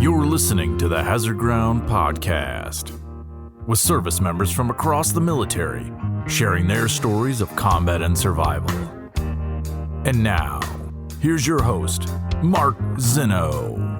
You're listening to the Hazard Ground Podcast, with service members from across the military sharing their stories of combat and survival. And now, here's your host, Mark Zinno.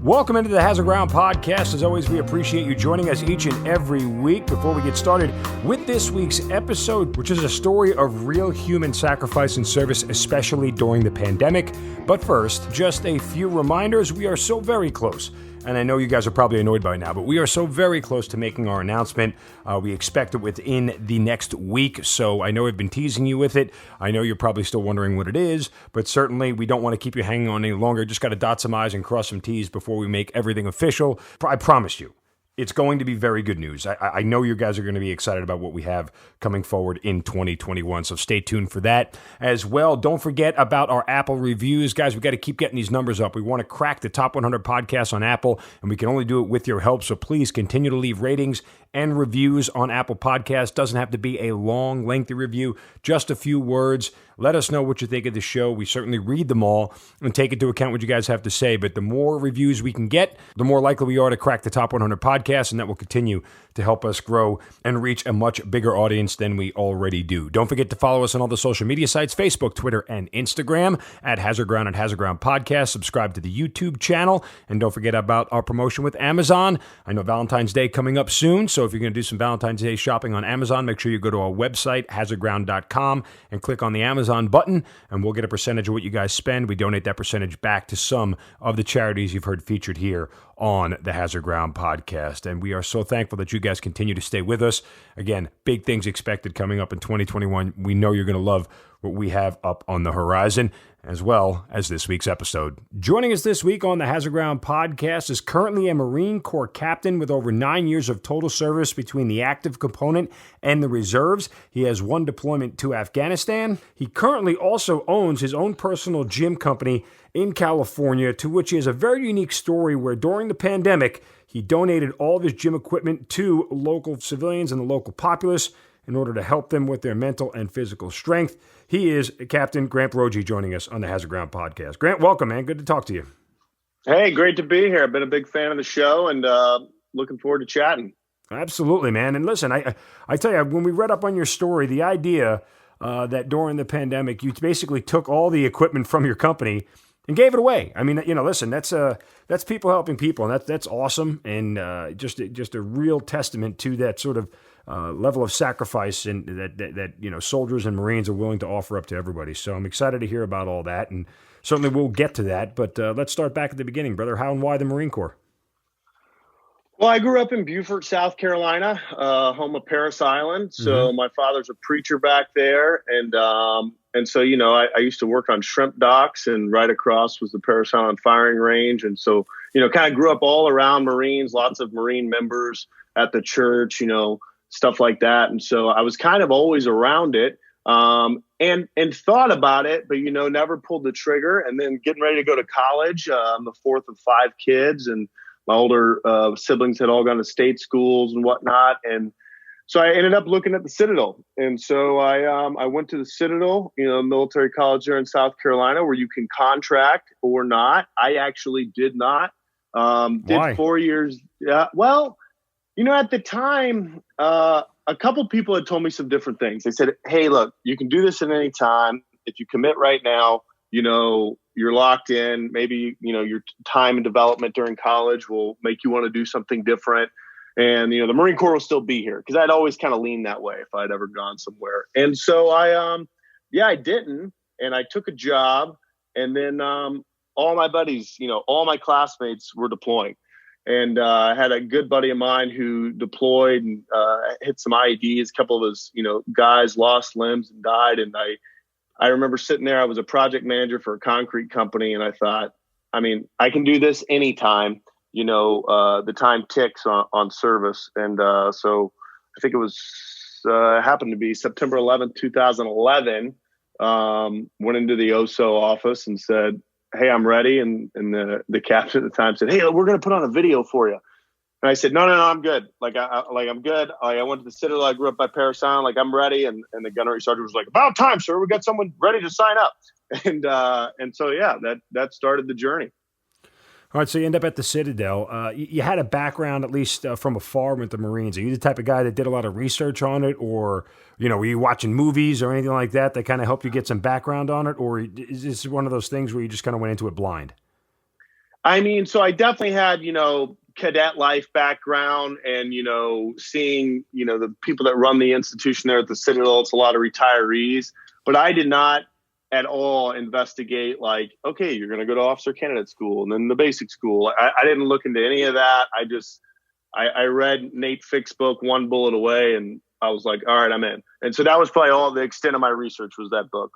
Welcome into the Hazard Ground Podcast. As always, we appreciate you joining us each and every week. Before we get started with this week's episode, which is a story of real human sacrifice and service, especially during the pandemic. But first, just a few reminders. We are so very close. And I know you guys are probably annoyed by now, but we are so very close to making our announcement. We expect it within the next week, so I know I've been teasing you with it. I know you're probably still wondering what it is, but certainly we don't want to keep you hanging on any longer. Just got to dot some I's and cross some T's before we make everything official. I promise you. It's going to be very good news. I know you guys are going to be excited about what we have coming forward in 2021, so stay tuned for that as well. Don't forget about our Apple reviews. Guys, we got to keep getting these numbers up. We want to crack the top 100 podcasts on Apple, and we can only do it with your help, so please continue to leave ratings and reviews on Apple Podcasts. Doesn't have to be a long, lengthy review, just a few words. Let us know what you think of the show. We certainly read them all and take into account what you guys have to say. But the more reviews we can get, the more likely we are to crack the top 100 podcasts, and that will continue to help us grow and reach a much bigger audience than we already do. Don't forget to follow us on all the social media sites, Facebook, Twitter, and Instagram at Hazard Ground and Hazard Ground Podcast. Subscribe to the YouTube channel, and don't forget about our promotion with Amazon. I know Valentine's Day coming up soon, so if you're going to do some Valentine's Day shopping on Amazon, make sure you go to our website, hazardground.com, and click on the Amazon button, and we'll get a percentage of what you guys spend. We donate that percentage back to some of the charities you've heard featured here on the Hazard Ground Podcast. And we are so thankful that you guys continue to stay with us. Again, big things expected coming up in 2021. We know you're going to love what we have up on the horizon, as well as this week's episode. Joining us this week on the Hazard Ground Podcast is currently a Marine Corps captain with over 9 years of total service between the active component and the reserves. He has one deployment to Afghanistan. He currently also owns his own personal gym company in California, to which he has a very unique story where during the pandemic, he donated all of his gym equipment to local civilians and the local populace in order to help them with their mental and physical strength. He is Captain Grant Broggi joining us on the Hazard Ground Podcast. Grant, welcome, man. Good to talk to you. Hey, great to be here. I've been a big fan of the show and looking forward to chatting. Absolutely, man. And listen, I tell you, when we read up on your story, the idea that during the pandemic, you basically took all the equipment from your company and gave it away. I mean, listen, that's people helping people, and that's awesome, and just a real testament to that sort of level of sacrifice and that soldiers and Marines are willing to offer up to everybody. So I'm excited to hear about all that, and certainly we'll get to that. But let's start back at the beginning, brother. How and why the Marine Corps? Well, I grew up in Beaufort, South Carolina, home of Parris Island. So my father's a preacher back there, and so I used to work on shrimp docks, and right across was the Parris Island firing range, and so kind of grew up all around Marines, lots of Marine members at the church, stuff like that. And so I was kind of always around it, and thought about it, but, never pulled the trigger. And then getting ready to go to college, I'm the fourth of five kids, and my older siblings had all gone to state schools and whatnot. And so I ended up looking at the Citadel. And so I went to the Citadel, military college there in South Carolina, where you can contract or not. I actually did not. Why? Did 4 years. Yeah, well, at the time, a couple people had told me some different things. They said, hey, look, you can do this at any time. If you commit right now, you're locked in. Maybe, your time and development during college will make you want to do something different. And, the Marine Corps will still be here, because I'd always kind of leaned that way if I'd ever gone somewhere. And so I didn't. And I took a job, and then all my buddies, all my classmates were deploying. And I had a good buddy of mine who deployed and hit some IEDs. A couple of his, guys lost limbs and died. And I remember sitting there. I was a project manager for a concrete company, and I thought, I can do this anytime. The time ticks on service. And so I think it was happened to be September 11th, 2011. Went into the OSO office and said, hey, I'm ready. And the captain at the time said, hey, we're going to put on a video for you. And I said, no, I'm good. I'm good. I went to the Citadel. I grew up by Parris Island. I'm ready. And the gunnery sergeant was like, about time, sir. We got someone ready to sign up. And so, yeah, that started the journey. All right, so you end up at the Citadel. You had a background, at least from afar, with the Marines. Are you the type of guy that did a lot of research on it, or were you watching movies or anything like that kind of helped you get some background on it, or is this one of those things where you just kind of went into it blind? I mean, so I definitely had cadet life background, and seeing the people that run the institution there at the Citadel. It's a lot of retirees, but I did not at all investigate like, okay, you're going to go to officer candidate school and then the basic school. I didn't look into any of that. I read Nate Fick's book, One Bullet Away, and I was like, all right, I'm in. And so that was probably all the extent of my research was that book.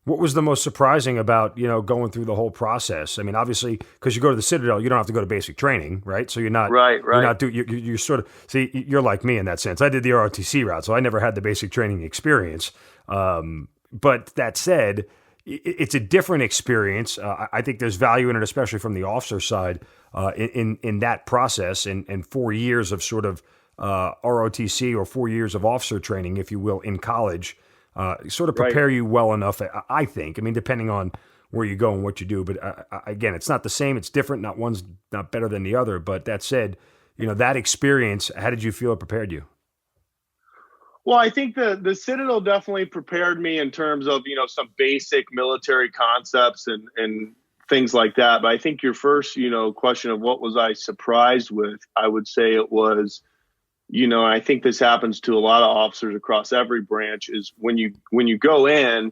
What was the most surprising about, going through the whole process? I mean, obviously, because you go to the Citadel, you don't have to go to basic training, right? So you're not, right. You're not you're sort of, see, you're like me in that sense. I did the ROTC route, so I never had the basic training experience. But that said, it's a different experience. I think there's value in it, especially from the officer side, in that process and 4 years of sort of ROTC or 4 years of officer training, if you will, in college, sort of prepare you well enough, I think. I mean, depending on where you go and what you do. But again, it's not the same. It's different. Not one's not better than the other. But that said, that experience, how did you feel it prepared you? Well, I think the Citadel definitely prepared me in terms of, some basic military concepts and things like that. But I think your first, question of what was I surprised with, I would say it was, and I think this happens to a lot of officers across every branch, is when you go in,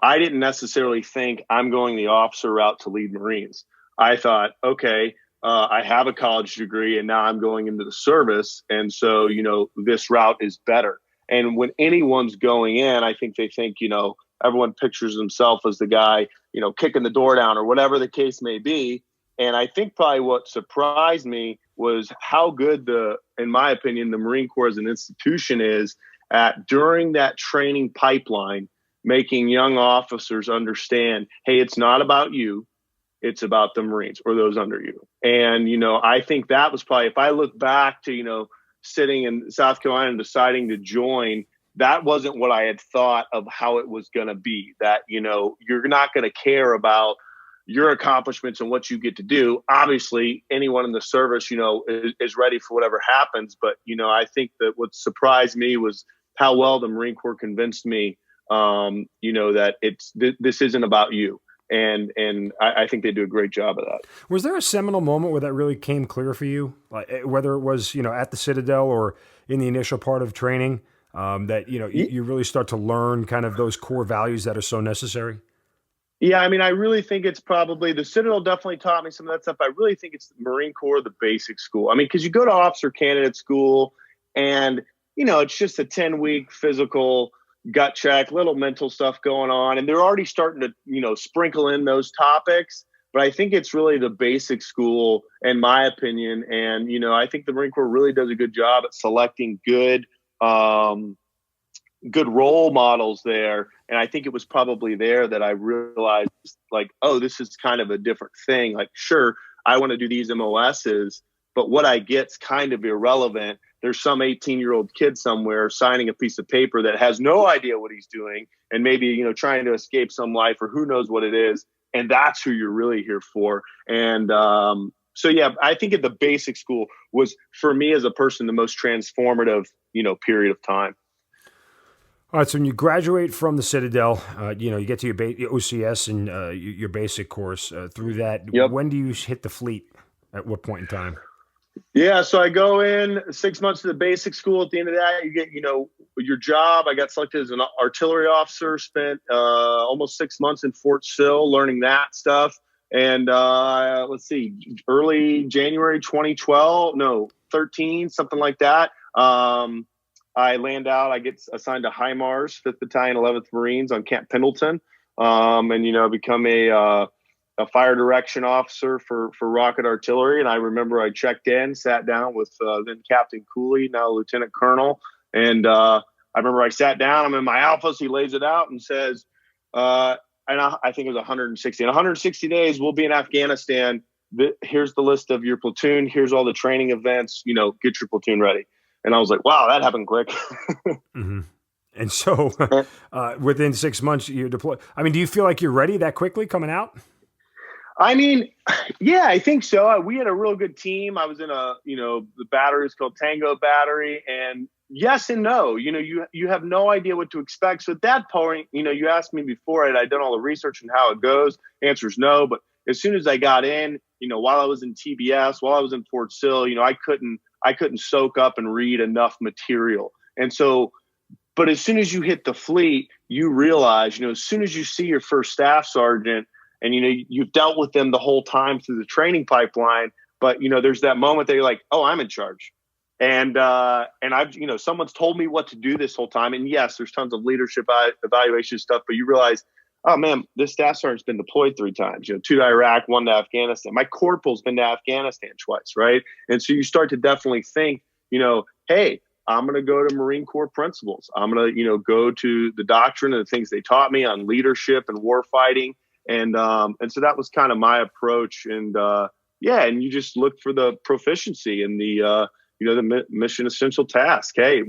I didn't necessarily think I'm going the officer route to lead Marines. I thought, okay, I have a college degree and now I'm going into the service. And so, this route is better. And when anyone's going in, I think they think, everyone pictures himself as the guy, kicking the door down or whatever the case may be. And I think probably what surprised me was how good in my opinion, the Marine Corps as an institution is at, during that training pipeline, making young officers understand, hey, it's not about you. It's about the Marines or those under you. And, I think that was probably, if I look back to, sitting in South Carolina and deciding to join, that wasn't what I had thought of how it was going to be. That, you're not going to care about your accomplishments and what you get to do. Obviously, anyone in the service, is ready for whatever happens. But, I think that what surprised me was how well the Marine Corps convinced me, that this isn't about you. And I think they do a great job of that. Was there a seminal moment where that really came clear for you, like, whether it was, at the Citadel or in the initial part of training, that, you really start to learn kind of those core values that are so necessary? Yeah, I mean, I really think it's probably the Citadel definitely taught me some of that stuff. I really think it's the Marine Corps, the basic school. I mean, because you go to officer candidate school and, it's just a 10-week physical gut check, little mental stuff going on. And they're already starting to, sprinkle in those topics. But I think it's really the basic school, in my opinion. And, I think the Marine Corps really does a good job at selecting good role models there. And I think it was probably there that I realized, like, oh, this is kind of a different thing. Like, sure, I want to do these MOSs, but what I get's kind of irrelevant. There's some 18-year-old kid somewhere signing a piece of paper that has no idea what he's doing and maybe, trying to escape some life or who knows what it is. And that's who you're really here for. And so, yeah, I think at the basic school was, for me as a person, the most transformative, period of time. All right, so when you graduate from the Citadel, you get to your OCS and your basic course. Through that, Yep. When do you hit the fleet? At what point in time? Yeah, so I go in 6 months to the basic school. At the end of that, you get, your job. I got selected as an artillery officer, spent almost 6 months in Fort Sill learning that stuff. And early January 13, something like that. I land out. I get assigned to HIMARS, 5th Battalion, 11th Marines on Camp Pendleton, and become a fire direction officer for rocket artillery. And I remember I checked in, sat down with then Captain Cooley, now Lieutenant Colonel, and I remember I sat down. I'm in my alphas. He lays it out and says, and I think it was 160. In 160 days, we'll be in Afghanistan. Here's the list of your platoon. Here's all the training events. Get your platoon ready. And I was like, wow, that happened quick. Mm-hmm. And so within 6 months, you're deployed. I mean, do you feel like you're ready that quickly coming out? I mean, yeah, I think so. We had a real good team. I was in the battery is called Tango Battery, and yes and no. You have no idea what to expect. So at that point, you asked me before I'd done all the research and how it goes. The answer is no. But as soon as I got in, while I was in TBS, while I was in Fort Sill, I couldn't soak up and read enough material. And so, but as soon as you hit the fleet, you realize, as soon as you see your first staff sergeant, and you've dealt with them the whole time through the training pipeline, but there's that moment that you're like, oh, I'm in charge, and I've someone's told me what to do this whole time, and yes, there's tons of leadership evaluation stuff, but you realize, oh man, this staff sergeant's been deployed 3 times, 2 to Iraq, 1 to Afghanistan. My corporal's been to Afghanistan twice, right? And so you start to definitely think, hey, I'm going to go to Marine Corps principles. I'm going to go to the doctrine and the things they taught me on leadership and war fighting. And so that was kind of my approach. And and you just look for the proficiency and the mission essential task. Hey,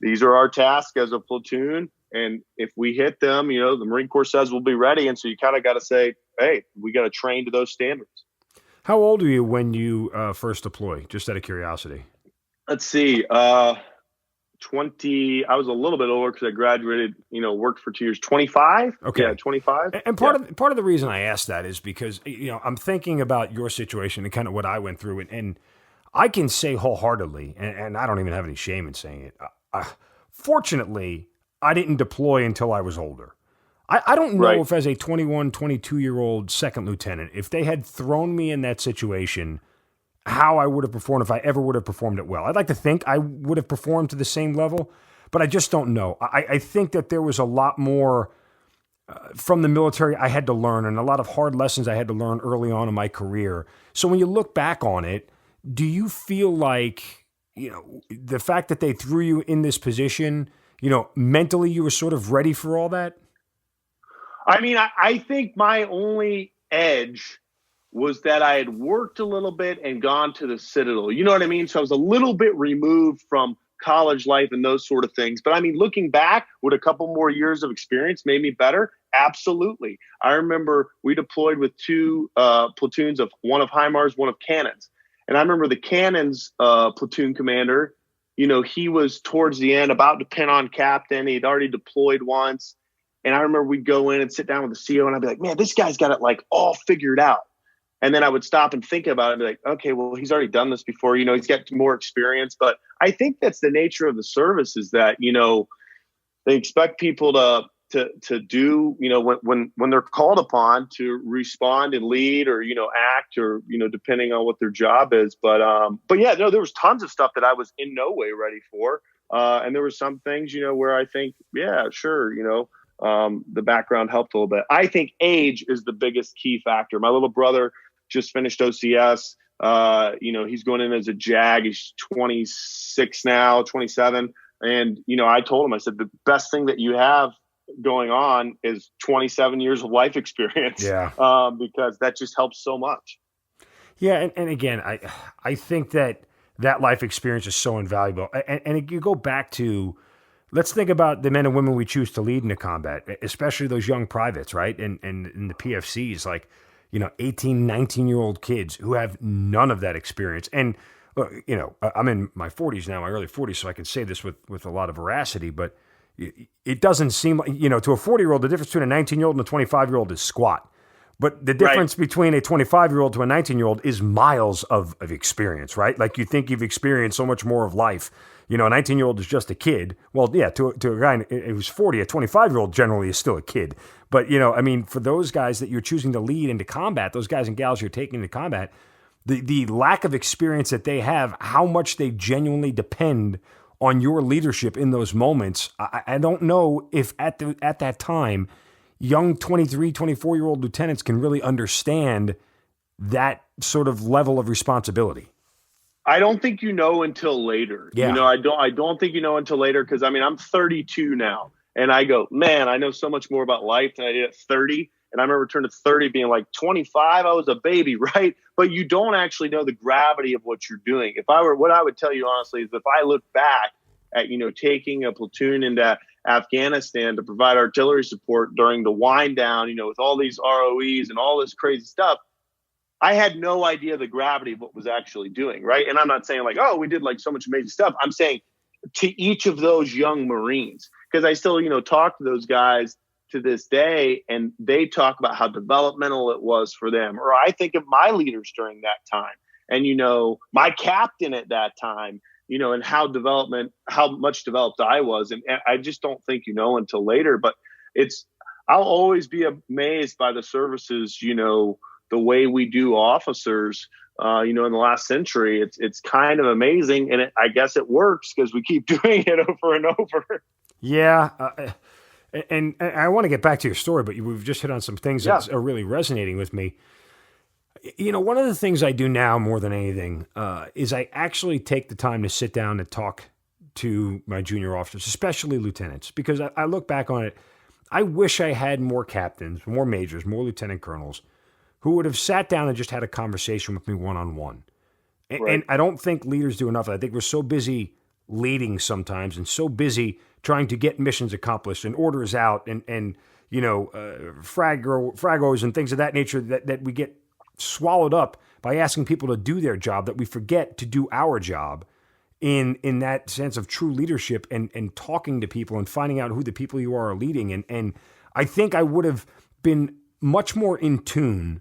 these are our tasks as a platoon. And if we hit them, the Marine Corps says we'll be ready. And so you kind of got to say, hey, we got to train to those standards. How old are you when you first deploy? Just out of curiosity. Let's see. 20. I was a little bit older because I graduated, worked for 2 years. 25. Okay. Yeah, 25. And part of the reason I asked that is because, I'm thinking about your situation and kind of what I went through. And I can say wholeheartedly, and I don't even have any shame in saying it. Fortunately, I didn't deploy until I was older. I don't know if as a 21, 22-year-old second lieutenant, if they had thrown me in that situation, how I would have performed, if I ever would have performed it well. I'd like to think I would have performed to the same level, but I just don't know. I think that there was a lot more from the military I had to learn, and a lot of hard lessons I had to learn early on in my career. So when you look back on it, do you feel like, the fact that they threw you in this position, mentally you were sort of ready for all that? I mean, I think my only edge was that I had worked a little bit and gone to the Citadel. You know what I mean? So I was a little bit removed from college life and those sort of things. But I mean, looking back, would a couple more years of experience made me better? Absolutely. I remember we deployed with 2 platoons of one of HIMARS, one of cannons. And I remember the cannons platoon commander, he was towards the end about to pin on captain. He'd already deployed once. And I remember we'd go in and sit down with the CO and I'd be like, man, this guy's got it like all figured out. And then I would stop and think about it and be like, okay, well, he's already done this before. He's got more experience. But I think that's the nature of the service, is that, they expect people to do, when they're called upon to respond and lead or, act or, depending on what their job is. But yeah, no, there was tons of stuff that I was in no way ready for. And there were some things, where I think, yeah, sure, the background helped a little bit. I think age is the biggest key factor. My little brother just finished OCS. He's going in as a JAG. He's 26 now, 27. And, I told him, I said, the best thing that you have going on is 27 years of life experience. Yeah. Because that just helps so much. Yeah. And again, I think that life experience is so invaluable. And you go back to, let's think about the men and women we choose to lead into combat, especially those young privates, right? And in the PFCs, like, 18, 19-year-old kids who have none of that experience. And, look, I'm in my 40s now, my early 40s, so I can say this with a lot of veracity, but it doesn't seem like, to a 40-year-old, the difference between a 19-year-old and a 25-year-old is squat. But the difference between a 25-year-old to a 19-year-old is miles of experience, right? Like, you think you've experienced so much more of life. A 19-year-old is just a kid. Well, yeah, to a guy who's 40, a 25-year-old generally is still a kid. But, for those guys that you're choosing to lead into combat, those guys and gals you're taking into combat, the lack of experience that they have, how much they genuinely depend on your leadership in those moments. I don't know if at that time, young 23, 24-year-old lieutenants can really understand that sort of level of responsibility. I don't think until later. Yeah. I don't think until later, because I'm 32 now, and I go, man, I know so much more about life than I did at 30. And I remember turning 30 being like 25, I was a baby, right? But you don't actually know the gravity of what you're doing. What I would tell you honestly is, if I look back at, taking a platoon into Afghanistan to provide artillery support during the wind down, with all these ROEs and all this crazy stuff. I had no idea the gravity of what was actually doing, right? And I'm not saying like, oh, we did like so much amazing stuff. I'm saying to each of those young Marines, because I still, talk to those guys to this day, and they talk about how developmental it was for them. Or I think of my leaders during that time, and my captain at that time, and how much developed I was, and I just don't think until later. But I'll always be amazed by the services, the way we do officers. In the last century, it's kind of amazing, and I guess it works because we keep doing it over and over. Yeah. And I want to get back to your story, but we've just hit on some things that are really resonating with me. One of the things I do now more than anything is I actually take the time to sit down and talk to my junior officers, especially lieutenants, because I look back on it. I wish I had more captains, more majors, more lieutenant colonels who would have sat down and just had a conversation with me one-on-one. And I don't think leaders do enough. I think we're so busy leading sometimes and so busy trying to get missions accomplished and orders out and fragos and things of that nature that we get swallowed up by asking people to do their job, that we forget to do our job in that sense of true leadership and talking to people and finding out who the people you are leading. And I think I would have been much more in tune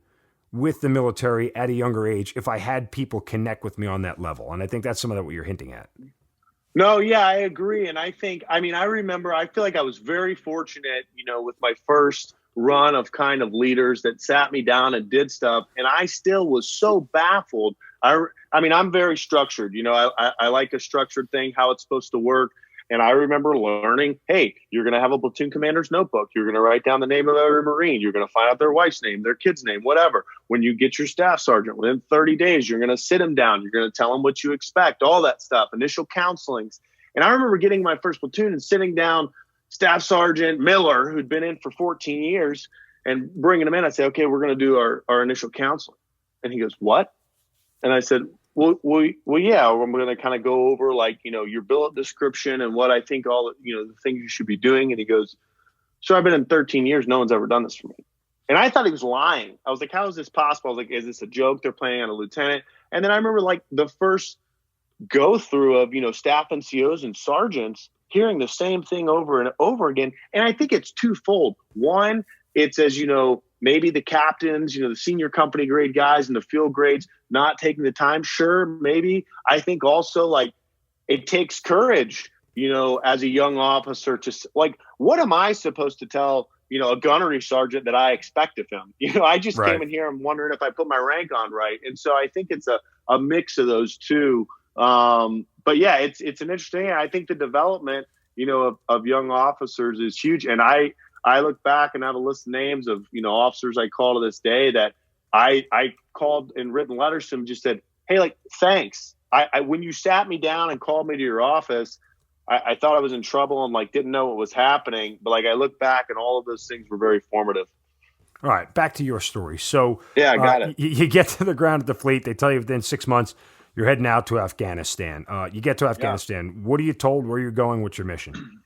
with the military at a younger age if I had people connect with me on that level. And I think that's some of what you're hinting at. No, yeah, I agree. And I remember, I feel like I was very fortunate, with my first run of kind of leaders that sat me down and did stuff. And I still was so baffled. I'm very structured, I like a structured thing, how it's supposed to work. And I remember learning, hey, you're going to have a platoon commander's notebook. You're going to write down the name of every Marine. You're going to find out their wife's name, their kid's name, whatever. When you get your staff sergeant, within 30 days, you're going to sit them down. You're going to tell them what you expect, all that stuff, initial counselings. And I remember getting my first platoon and sitting down Staff Sergeant Miller, who'd been in for 14 years, and bringing him in. I say, okay, we're going to do our initial counseling. And he goes, what? And I said, well, yeah, I'm going to kind of go over like, your billet description and what I think all, the things you should be doing. And he goes, so I've been in 13 years. No one's ever done this for me. And I thought he was lying. I was like, how is this possible? I was like, is this a joke? They're playing on a lieutenant. And then I remember like the first go through of, staff NCOs and sergeants hearing the same thing over and over again. And I think it's twofold. One, it's as, maybe the captains, the senior company grade guys and the field grades not taking the time. Sure, maybe. I think also like it takes courage, as a young officer to like, what am I supposed to tell, a gunnery sergeant that I expect of him? I just came in here. I'm wondering if I put my rank on right. And so I think it's a mix of those two. But yeah, it's an interesting, I think the development, of young officers is huge. And I look back and have a list of names of, officers I call to this day that I called in written letters to them, just said, hey, like, thanks. I when you sat me down and called me to your office, I thought I was in trouble and like didn't know what was happening. But like I look back and all of those things were very formative. All right, back to your story. So yeah, I got it. You get to the ground at the fleet. They tell you within 6 months you're heading out to Afghanistan. You get to Afghanistan. Yeah. What are you told? Where you're going? What's your mission?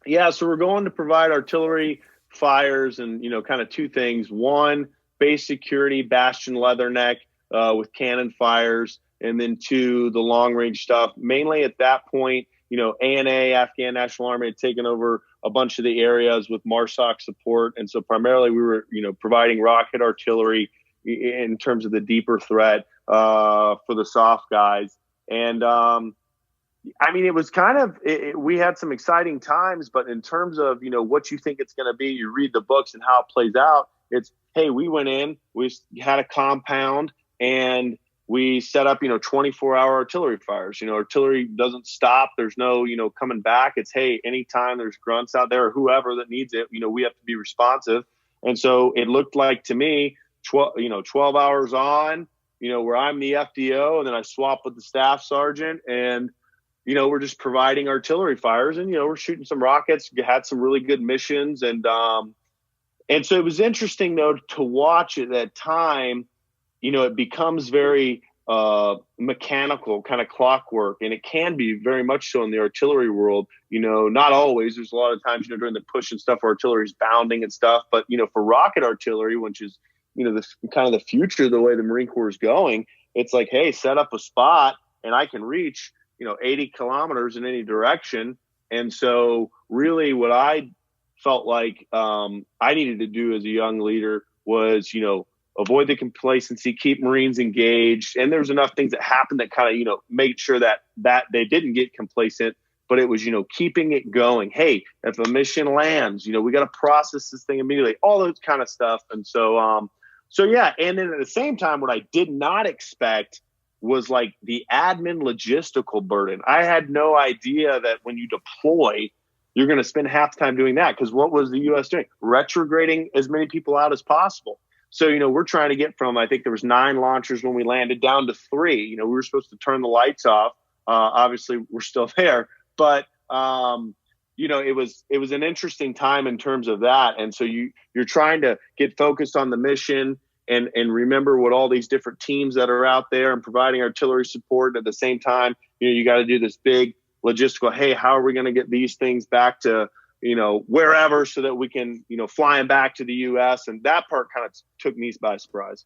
Yeah, so we're going to provide artillery fires and, kind of two things. One, base security, Bastion Leatherneck with cannon fires. And then two, the long range stuff. Mainly at that point, ANA, Afghan National Army, had taken over a bunch of the areas with MARSOC support. And so primarily we were, providing rocket artillery in terms of the deeper threat for the soft guys. And it was kind of, we had some exciting times, but in terms of, what you think it's going to be, you read the books and how it plays out. It's, hey, we went in, we had a compound and we set up, 24-hour artillery fires. Artillery doesn't stop. There's no, coming back. It's, hey, anytime there's grunts out there or whoever that needs it, we have to be responsive. And so it looked like to me, 12 hours on, where I'm the FDO and then I swap with the staff sergeant and, we're just providing artillery fires and, we're shooting some rockets, had some really good missions. And so it was interesting though, to watch at that time, it becomes very mechanical kind of clockwork, and it can be very much so in the artillery world. Not always. There's a lot of times, during the push and stuff, where artillery is bounding and stuff. But for rocket artillery, which is this kind of the future, the way the Marine Corps is going, it's like, hey, set up a spot, and I can reach 80 kilometers in any direction. And so, really, what I felt like I needed to do as a young leader was, avoid the complacency, keep Marines engaged. And there's enough things that happened that kind of, made sure that they didn't get complacent, but it was, keeping it going. Hey, if a mission lands, we got to process this thing immediately, all those kind of stuff. And so, yeah. And then at the same time, what I did not expect was like the admin logistical burden. I had no idea that when you deploy, you're going to spend half the time doing that. Because what was the U.S. doing? Retrograding as many people out as possible. So, we're trying to get from, I think there was 9 launchers when we landed, down to 3. We were supposed to turn the lights off. Obviously, we're still there. But, it was an interesting time in terms of that. And so you're trying to get focused on the mission and remember what all these different teams that are out there and providing artillery support. At the same time, you got to do this big logistical, hey, how are we going to get these things back to wherever, so that we can, fly them back to the U.S. And that part kind of took me by surprise.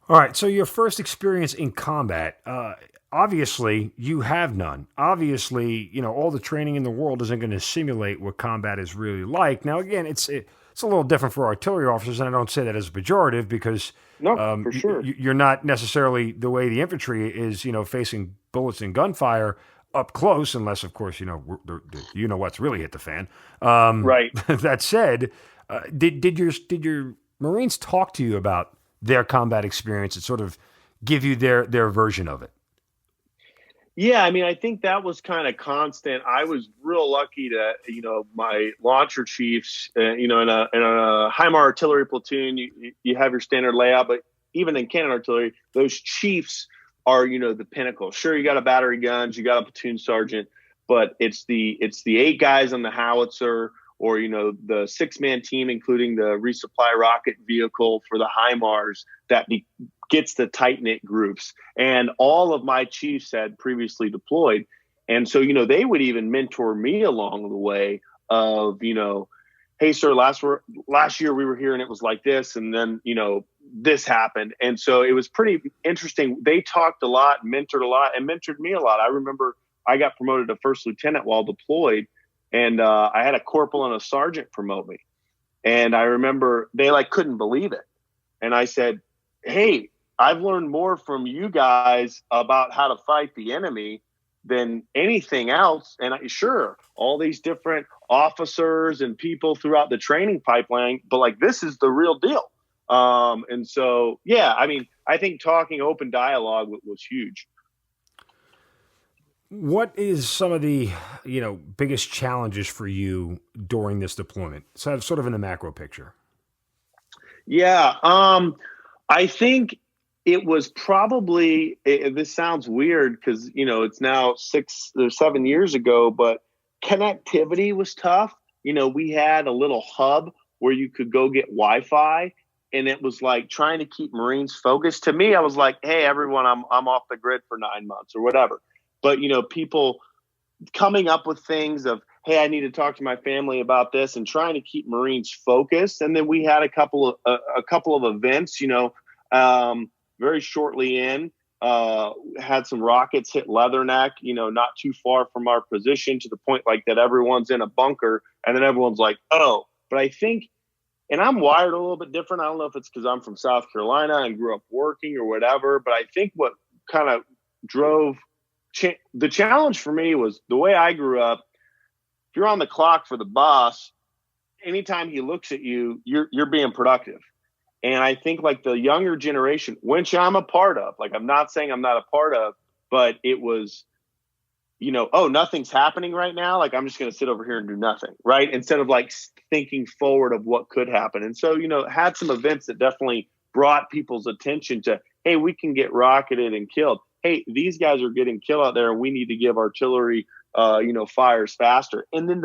All right. So your first experience in combat, obviously you have none. Obviously, all the training in the world isn't going to simulate what combat is really like. Now, again, it's a little different for artillery officers, and I don't say that as a pejorative, because for sure. You're not necessarily the way the infantry is, facing bullets and gunfire up close, unless, of course, what's really hit the fan. Right. That said, did your Marines talk to you about their combat experience and sort of give you their version of it? Yeah, I think that was kind of constant. I was real lucky to, my launcher chiefs, in a HIMAR artillery platoon, you have your standard layout, but even in cannon artillery, those chiefs are, the pinnacle. Sure, you got a battery guns, you got a platoon sergeant, but it's the 8 guys on the howitzer, or, the 6-man team, including the resupply rocket vehicle for the HIMARS, that gets the tight-knit groups. And all of my chiefs had previously deployed. And so, they would even mentor me along the way of, hey, sir, last year we were here and it was like this. And then, this happened. And so it was pretty interesting. They talked a lot, mentored a lot, and mentored me a lot. I remember I got promoted to first lieutenant while deployed, and I had a corporal and a sergeant promote me. And I remember they couldn't believe it. And I said, hey, I've learned more from you guys about how to fight the enemy than anything else. And sure, all these different officers and people throughout the training pipeline, but this is the real deal. And so, yeah, I think talking open dialogue was huge. What is some of the, biggest challenges for you during this deployment? So sort of in the macro picture. Yeah. I think it was probably, this sounds weird because, it's now 6 or 7 years ago, but connectivity was tough. We had a little hub where you could go get Wi-Fi, and it was trying to keep Marines focused. To me, I was like, hey, everyone, I'm off the grid for 9 months or whatever. But, people coming up with things of, hey, I need to talk to my family about this, and trying to keep Marines focused. And then we had a couple of events, very shortly in, had some rockets hit Leatherneck, not too far from our position, to the point that everyone's in a bunker, and then everyone's like, oh. But I think, and I'm wired a little bit different. I don't know if it's because I'm from South Carolina and grew up working or whatever, but I think what kind of drove the challenge for me was the way I grew up. If you're on the clock for the boss, anytime he looks at you, you're being productive. And I think the younger generation, which I'm a part of, I'm not saying I'm not a part of, but it was, oh, nothing's happening right now. I'm just going to sit over here and do nothing. Right. Instead of thinking forward of what could happen. And so, had some events that definitely brought people's attention to, hey, we can get rocketed and killed. Hey, these guys are getting killed out there, and we need to give artillery, fires faster. And then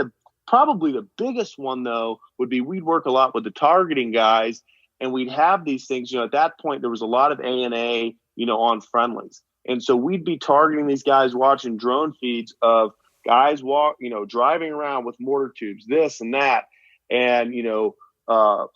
probably the biggest one, though, would be we'd work a lot with the targeting guys, and we'd have these things. At that point, there was a lot of ANA on friendlies. And so we'd be targeting these guys, watching drone feeds of guys driving around with mortar tubes, this and that. And,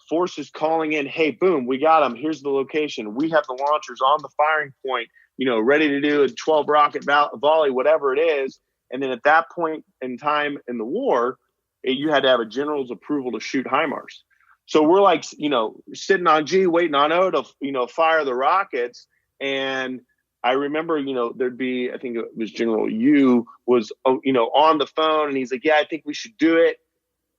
forces calling in, hey, boom, we got them. Here's the location. We have the launchers on the firing point, ready to do a 12 rocket volley, whatever it is. And then at that point in time in the war, you had to have a general's approval to shoot HIMARS. So we're like, sitting on G, waiting on O to, fire the rockets. And I remember, there'd be, I think it was General Yu was, on the phone, and he's like, yeah, I think we should do it.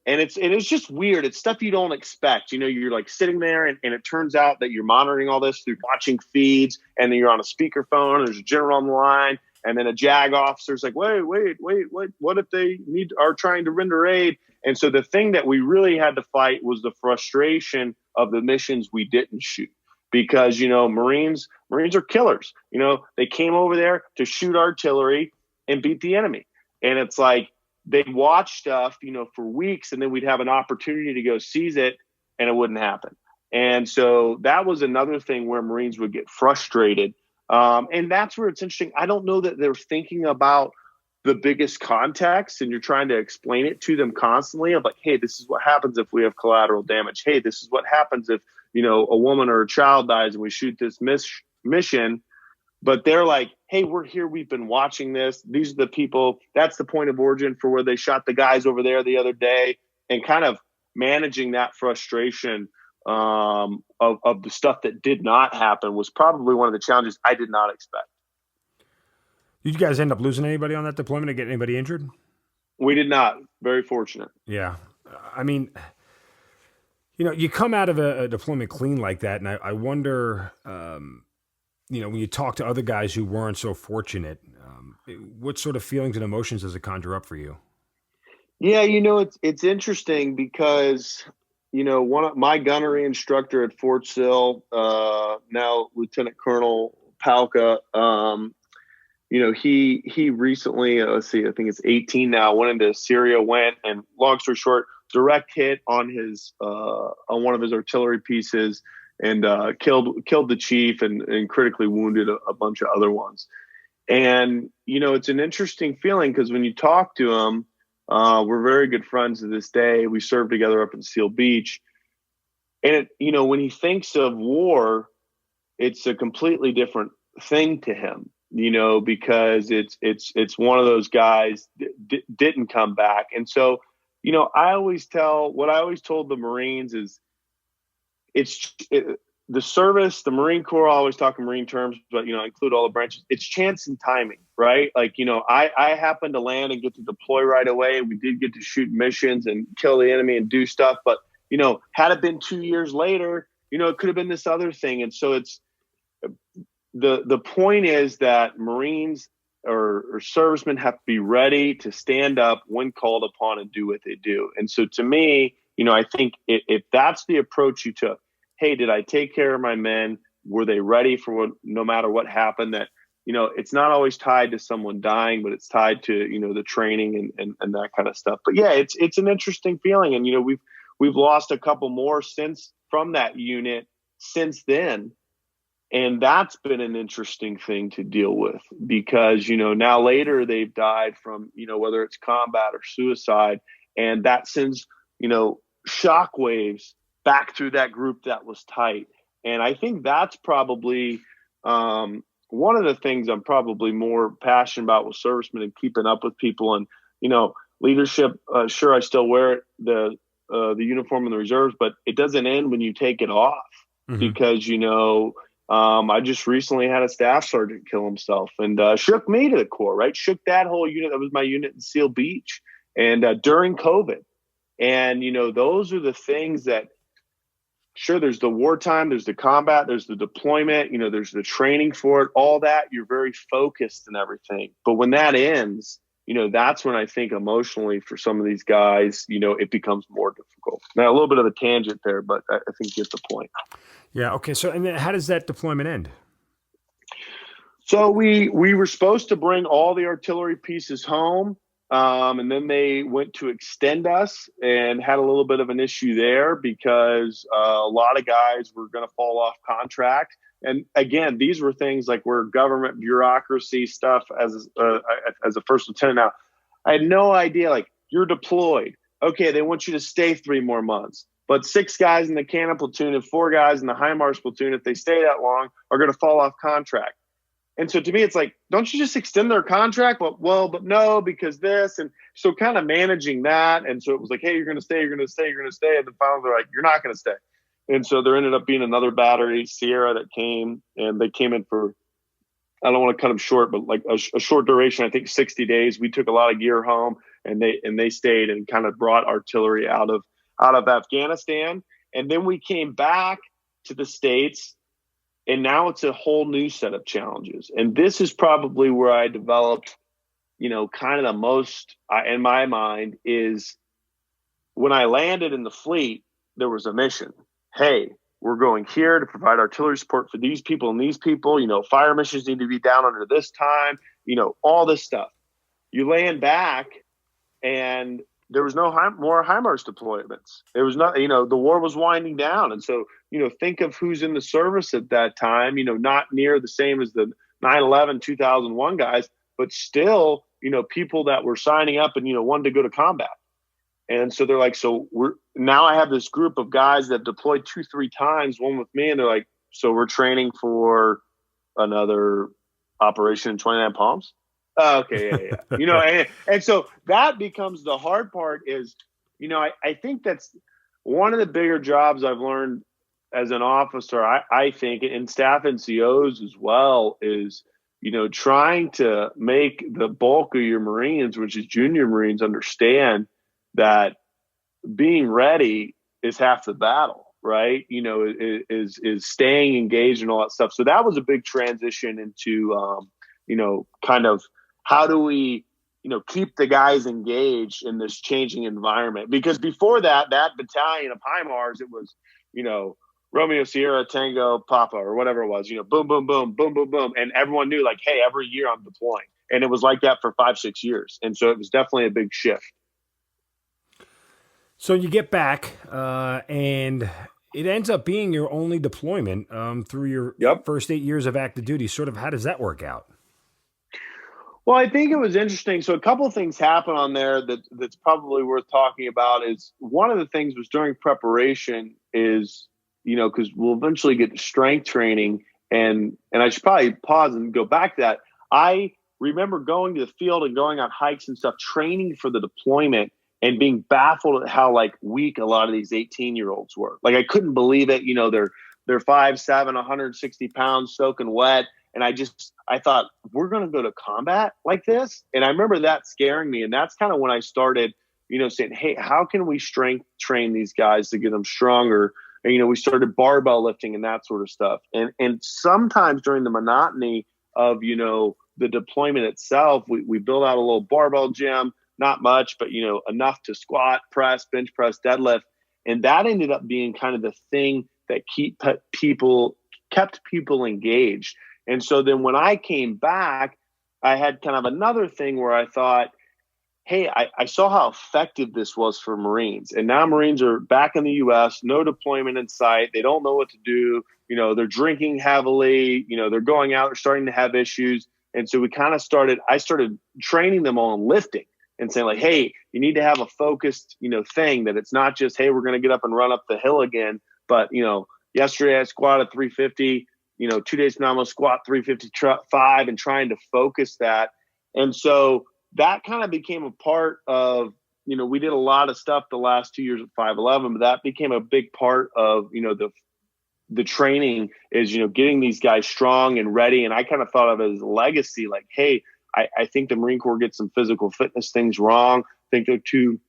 And it's just weird. It's stuff you don't expect. You're like sitting there and it turns out that you're monitoring all this through watching feeds, and then you're on a speakerphone, and there's a general on the line, and then a JAG officer's like, wait, what if they are trying to render aid? And so the thing that we really had to fight was the frustration of the missions we didn't shoot, because, Marines are killers. They came over there to shoot artillery and beat the enemy. And it's like, they'd watch stuff, for weeks, and then we'd have an opportunity to go seize it, and it wouldn't happen. And so that was another thing where Marines would get frustrated. And that's where it's interesting. I don't know that they're thinking about the biggest context, and you're trying to explain it to them constantly of like, hey, this is what happens if we have collateral damage. Hey, this is what happens if, a woman or a child dies and we shoot this mission. But they're like, hey, we're here. We've been watching this. These are the people. That's the point of origin for where they shot the guys over there the other day, and kind of managing that frustration of the stuff that did not happen was probably one of the challenges I did not expect. Did you guys end up losing anybody on that deployment or get anybody injured? We did not. Very fortunate. Yeah. I mean, you come out of a deployment clean like that, and I wonder, when you talk to other guys who weren't so fortunate, what sort of feelings and emotions does it conjure up for you? Yeah, it's interesting because, one of my gunnery instructor at Fort Sill, now Lieutenant Colonel Palka, he recently, I think it's 18 now, went into Syria, and long story short, direct hit on on one of his artillery pieces, and killed the chief and critically wounded a bunch of other ones. And, it's an interesting feeling because when you talk to him, we're very good friends to this day. We served together up in Seal Beach. And, when he thinks of war, it's a completely different thing to him, because it's one of those guys didn't come back. And so, what I always told the Marines is, the service, the Marine Corps, I always talk in Marine terms, but, I include all the branches. It's chance and timing, right? Like, I happened to land and get to deploy right away. We did get to shoot missions and kill the enemy and do stuff. But, had it been 2 years later, it could have been this other thing. And so it's the point is that Marines or servicemen have to be ready to stand up when called upon and do what they do. And so to me, I think if that's the approach you took, hey, did I take care of my men? Were they ready for no matter what happened? That, it's not always tied to someone dying, but it's tied to, the training and that kind of stuff. But yeah, it's an interesting feeling. And, we've lost a couple more from that unit since then. And that's been an interesting thing to deal with because, now later they've died from, whether it's combat or suicide, and that sends, shockwaves back through that group that was tight. And I think that's probably one of the things I'm probably more passionate about with servicemen and keeping up with people and, leadership. Sure, I still wear the uniform in the reserves, but it doesn't end when you take it off because, I just recently had a staff sergeant kill himself and shook me to the core, right? Shook that whole unit. That was my unit in Seal Beach and during COVID. And, those are the things that, sure, there's the wartime, there's the combat, there's the deployment, there's the training for it, all that. You're very focused and everything. But when that ends, that's when I think emotionally for some of these guys, it becomes more difficult. Now, a little bit of a tangent there, but I think you get the point. Yeah. Okay. So, and then how does that deployment end? So we were supposed to bring all the artillery pieces home. And then they went to extend us and had a little bit of an issue there because a lot of guys were going to fall off contract. And again, these were things like where government bureaucracy stuff as a first lieutenant. Now, I had no idea, like, you're deployed. Okay, they want you to stay 3 more months. But 6 guys in the cannon platoon and 4 guys in the HIMARS platoon, if they stay that long, are going to fall off contract. And so to me, it's like, don't you just extend their contract? But no, because this. And so kind of managing that. And so it was like, hey, you're going to stay, you're going to stay, you're going to stay. And then finally they're like, you're not going to stay. And so there ended up being another battery, Sierra, that came, and they came in for, I don't want to cut them short, but like a short duration, I think 60 days. We took a lot of gear home, and they stayed and kind of brought artillery out of Afghanistan. And then we came back to the States, and now it's a whole new set of challenges. And this is probably where I developed, kind of the most in my mind is when I landed in the fleet, there was a mission. Hey, we're going here to provide artillery support for these people and these people. Fire missions need to be down under this time, all this stuff. You land back, and there was no more HIMARS deployments. There was not, the war was winding down. And so, think of who's in the service at that time, not near the same as the 9/11, 2001 guys, but still, people that were signing up and, wanted to go to combat. And so they're like, so now I have this group of guys that deployed 2-3 times, one with me. And they're like, so we're training for another Operation in 29 Palms. Okay. Yeah. And so that becomes the hard part is, I think that's one of the bigger jobs I've learned as an officer, I think, and staff NCOs as well, is, trying to make the bulk of your Marines, which is junior Marines, understand that being ready is half the battle, right? Is staying engaged and all that stuff. So that was a big transition into, kind of how do we, keep the guys engaged in this changing environment? Because before that battalion of HIMARS, it was, Romeo, Sierra, Tango, Papa, or whatever it was, boom, boom, boom, boom, boom, boom. And everyone knew, like, hey, every year I'm deploying. And it was like that for 5-6 years. And so it was definitely a big shift. So you get back, and it ends up being your only deployment through your first 8 years of active duty. Sort of, how does that work out? Well, I think it was interesting. So a couple of things happened on there that's probably worth talking about. Is one of the things was during preparation is, because we'll eventually get to strength training, and I should probably pause and go back to that. I remember going to the field and going on hikes and stuff, training for the deployment, and being baffled at how weak a lot of these 18-year-olds were. Like, I couldn't believe it. They're 5'7", 160 pounds, soaking wet. And I thought, we're going to go to combat like this? And I remember that scaring me. And that's kind of when I started, saying, hey, how can we strength train these guys to get them stronger? And, we started barbell lifting and that sort of stuff. And sometimes during the monotony of, the deployment itself, we build out a little barbell gym, not much, but, enough to squat, press, bench press, deadlift. And that ended up being kind of the thing that kept people engaged. And so then when I came back, I had kind of another thing where I thought, hey, I saw how effective this was for Marines. And now Marines are back in the U.S., no deployment in sight. They don't know what to do. They're drinking heavily. They're going out, they're starting to have issues. And so I started training them on lifting and saying, like, hey, you need to have a focused, thing that it's not just, hey, we're going to get up and run up the hill again. But, yesterday I squatted 350. 2 days from now I'm going to squat 355 and trying to focus that. And so that kind of became a part of, we did a lot of stuff the last 2 years at 511, but that became a big part of, the training is, getting these guys strong and ready. And I kind of thought of it as a legacy, like, hey, I think the Marine Corps gets some physical fitness things wrong. I think they're too,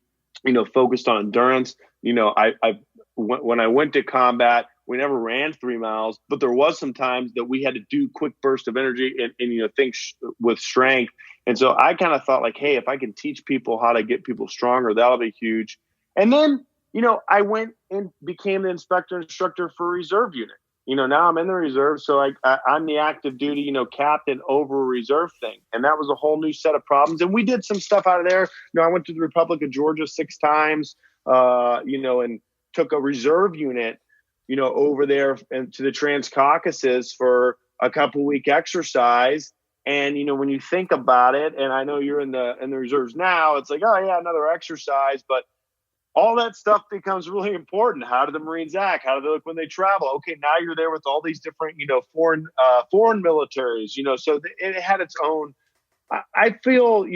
focused on endurance. When I went to combat, we never ran 3 miles, but there was some times that we had to do quick burst of energy and things with strength. And so I kind of thought, like, hey, if I can teach people how to get people stronger, that'll be huge. And then, I went and became the instructor for a reserve unit. Now I'm in the reserve. So I'm the active duty, captain over a reserve thing. And that was a whole new set of problems. And we did some stuff out of there. I went to the Republic of Georgia 6 times, and took a reserve unit over there and to the Transcaucasus for a couple week exercise. And, when you think about it, and I know you're in the reserves now, it's like, oh yeah, another exercise, but all that stuff becomes really important. How do the Marines act? How do they look when they travel? Okay, now you're there with all these different, foreign militaries, so it had its own. I feel,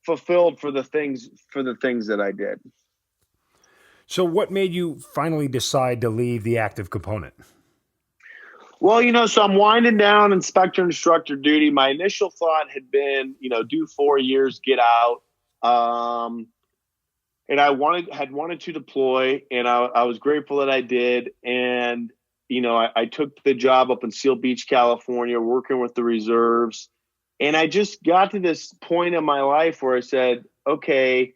fulfilled for the things that I did. So what made you finally decide to leave the active component? Well, so I'm winding down instructor duty. My initial thought had been, do 4 years, get out. And I had wanted to deploy, and I was grateful that I did. And, I took the job up in Seal Beach, California, working with the reserves. And I just got to this point in my life where I said, okay,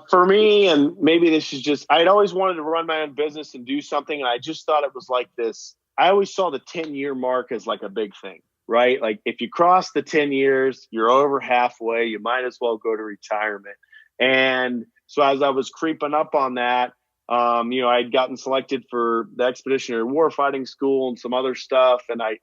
for me, and maybe this is just, I'd always wanted to run my own business and do something. And I just thought it was like this. I always saw the 10-year mark as like a big thing, right? Like if you cross the 10 years, you're over halfway, you might as well go to retirement. And so as I was creeping up on that, I'd gotten selected for the Expeditionary Warfighting School and some other stuff. And I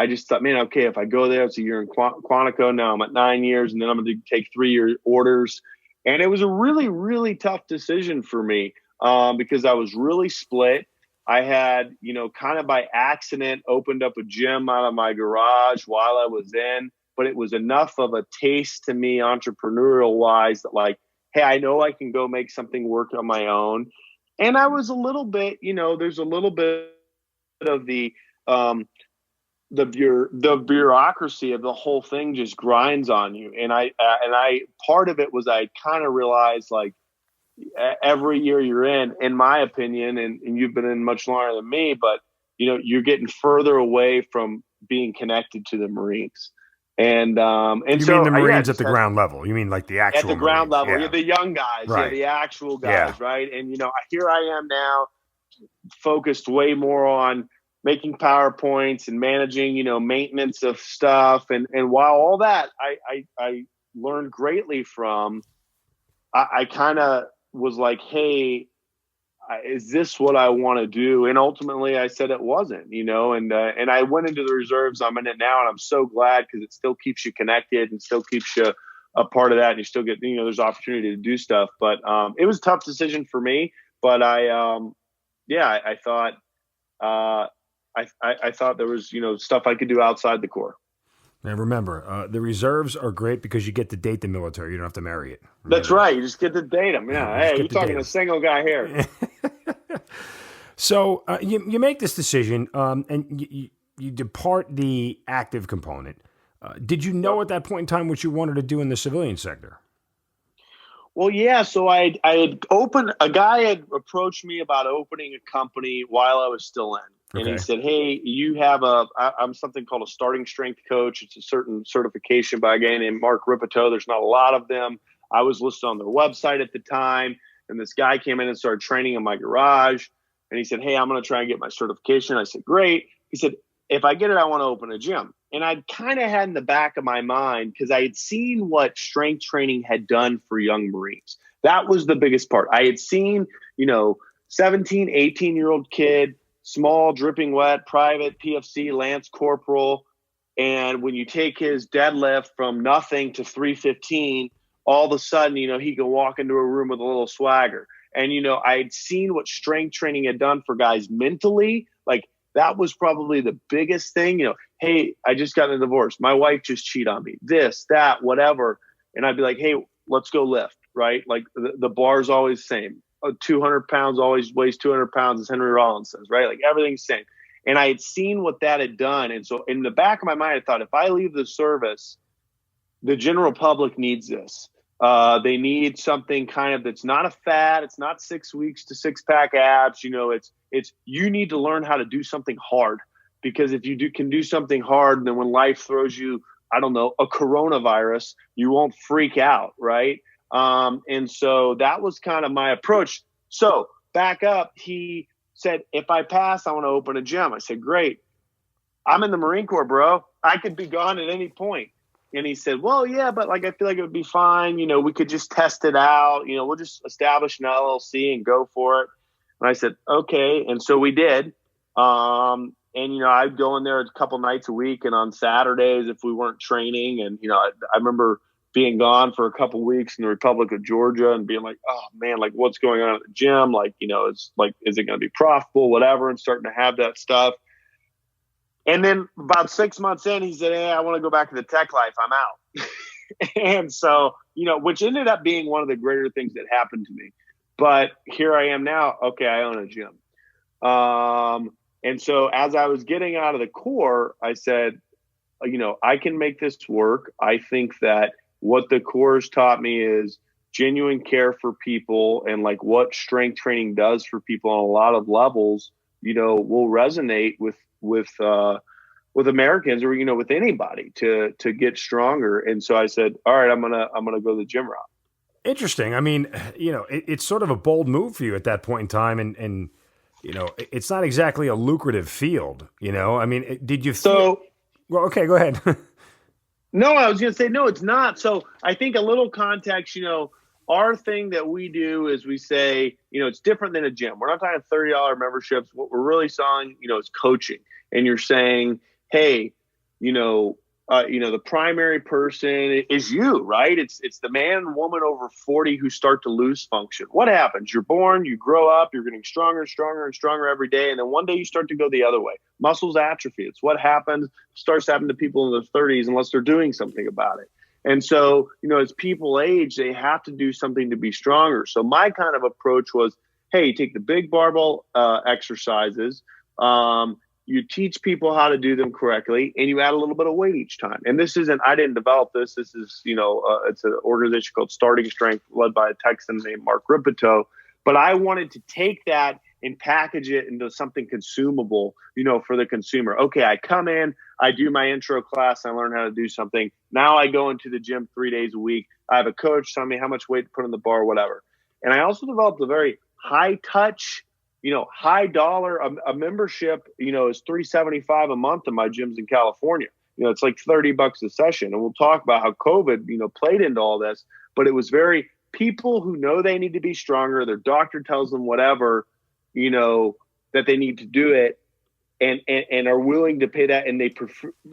just thought, man, okay, if I go there, it's a year in Quantico. Now I'm at 9 years, and then I'm going to take 3-year orders. And it was a really, really tough decision for me because I was really split. I had, kind of by accident opened up a gym out of my garage while I was in, but it was enough of a taste to me entrepreneurial wise that like, hey, I know I can go make something work on my own. And I was a little bit, there's a little bit of the bureaucracy of the whole thing just grinds on you. And I part of it was I kind of realized like every year you're in my opinion, and you've been in much longer than me, but you're getting further away from being connected to the Marines. And you so mean the Marines at the ground level? You mean like the actual at the ground Marines? level? Yeah. The young guys, right. The actual guys, right? And here I am now, focused way more on making PowerPoints and managing, maintenance of stuff. And while all that I learned greatly from, I kind of was like, hey, is this what I want to do? And ultimately I said it wasn't, and I went into the reserves. I'm in it now, and I'm so glad because it still keeps you connected and still keeps you a part of that. And you still get, there's opportunity to do stuff, but it was a tough decision for me, but I thought, I thought there was, stuff I could do outside the Corps. And remember, the reserves are great because you get to date the military. You don't have to marry it. Remember That's right. You just get to date them. Yeah. Hey, you're talking to a single guy here. So you make this decision, and you depart the active component. Did you know at that point in time what you wanted to do in the civilian sector? Well, yeah. So I had opened. A guy had approached me about opening a company while I was still in. And he said, hey, you have I'm something called a starting strength coach. It's a certain certification by a guy named Mark Ripito. There's not a lot of them. I was listed on their website at the time. And this guy came in and started training in my garage. And he said, hey, I'm going to try and get my certification. I said, great. He said, if I get it, I want to open a gym. And I'd kind of had in the back of my mind, because I had seen what strength training had done for young Marines. That was the biggest part. I had seen, 17, 18-year-old kid, small, dripping wet, private, PFC, Lance Corporal. And when you take his deadlift from nothing to 315, all of a sudden, he can walk into a room with a little swagger. And, I had seen what strength training had done for guys mentally. Like, that was probably the biggest thing. Hey, I just got in a divorce. My wife just cheated on me. This, that, whatever. And I'd be like, hey, let's go lift, right? Like, the bar's always the same. 200 pounds always weighs 200 pounds, as Henry Rollins says, right? Like, everything's the same. And I had seen what that had done. And so in the back of my mind, I thought, if I leave the service, the general public needs this. They need something kind of that's not a fad. It's not 6 weeks to 6-pack abs. It's you need to learn how to do something hard, because if you can do something hard, then when life throws you, I don't know, a coronavirus, you won't freak out, right? And so that was kind of my approach. So back up, he said, if I pass, I want to open a gym. I said, great. I'm in the Marine Corps, bro. I could be gone at any point. And he said, well, yeah, but I feel like it would be fine. We could just test it out. We'll just establish an LLC and go for it. And I said, okay. And so we did. And, I'd go in there a couple nights a week, and on Saturdays, if we weren't training, and, I remember being gone for a couple weeks in the Republic of Georgia and being like, oh man, like what's going on at the gym? Like, it's like, is it going to be profitable, whatever, and starting to have that stuff. And then about 6 months in, he said, hey, I want to go back to the tech life. I'm out. And so, which ended up being one of the greater things that happened to me. But here I am now. Okay, I own a gym. And so as I was getting out of the core, I said, I can make this work. I think that what the core's taught me is genuine care for people, and like what strength training does for people on a lot of levels, will resonate with Americans, or, with anybody to get stronger. And so I said, all right, I'm going to go the gym route. Interesting. I mean, it's sort of a bold move for you at that point in time. And it's not exactly a lucrative field, I mean, did you feel... Well, okay, go ahead. No, I was going to say, no, it's not. So I think a little context, our thing that we do is we say, it's different than a gym. We're not talking $30 memberships. What we're really selling, is coaching. And you're saying, hey, the primary person is you, right? It's the man and woman over 40 who start to lose function. What happens? You're born, you grow up, you're getting stronger and stronger and stronger every day. And then one day you start to go the other way. Muscles atrophy. It's what happens, starts happening to people in their 30s unless they're doing something about it. And so, as people age, they have to do something to be stronger. So my kind of approach was, hey, you take the big barbell exercises, you teach people how to do them correctly, and you add a little bit of weight each time. And this isn't, I didn't develop this. This is, it's an organization called Starting Strength led by a Texan named Mark Ripito. But I wanted to take that and package it into something consumable, for the consumer. Okay, I come in, I do my intro class, I learn how to do something. Now I go into the gym 3 days a week. I have a coach tell me how much weight to put on the bar, whatever. And I also developed a very high touch, high dollar, a membership, is $375 a month in my gyms in California. It's like $30 a session. And we'll talk about how COVID, played into all this, but it was very people who know they need to be stronger. Their doctor tells them whatever, that they need to do it, and are willing to pay that. And they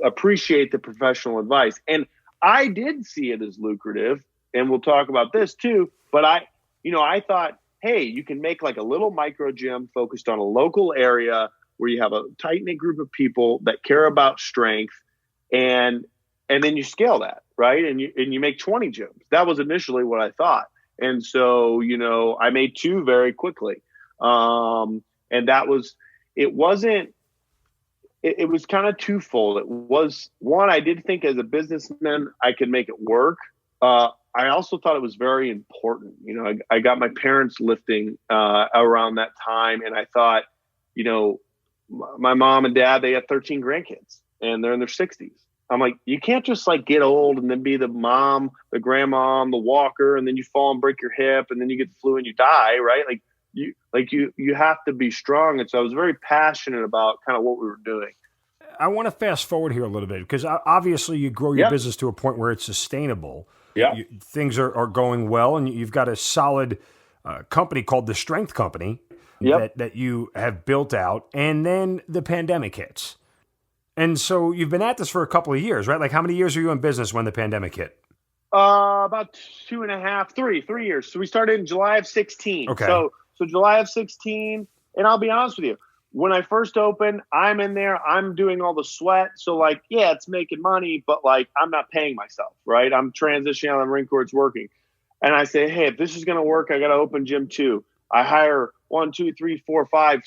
appreciate the professional advice. And I did see it as lucrative, and we'll talk about this too. But I thought, hey, you can make like a little micro gym focused on a local area where you have a tight knit group of people that care about strength, and then you scale that, right? And you make 20 gyms. That was initially what I thought. And so, I made 2 very quickly. And that was, it was kind of twofold. It was one, I did think as a businessman, I could make it work. I also thought it was very important. I got my parents lifting around that time, and I thought, my mom and dad, they had 13 grandkids, and they're in their 60s. I'm like, you can't just like get old and then be the mom, the grandma, the walker, and then you fall and break your hip, and then you get the flu and you die, right? You have to be strong. And so I was very passionate about kind of what we were doing. I want to fast forward here a little bit, because obviously you grow your business to a point where it's sustainable. Yeah, things are going well, and you've got a solid company called the Strength Company that you have built out, and then the pandemic hits. And so you've been at this for a couple of years, right? Like, how many years were you in business when the pandemic hit? About 2.5, 3 years. So we started in July of 16. Okay. So July of 16, and I'll be honest with you, when I first opened, I'm in there, I'm doing all the sweat. So like, yeah, it's making money, but like, I'm not paying myself, right? I'm transitioning out of the Marine Corps, it's working. And I say, hey, if this is going to work, I got to open gym 2. I hire 1, 2, 3, 4, 5,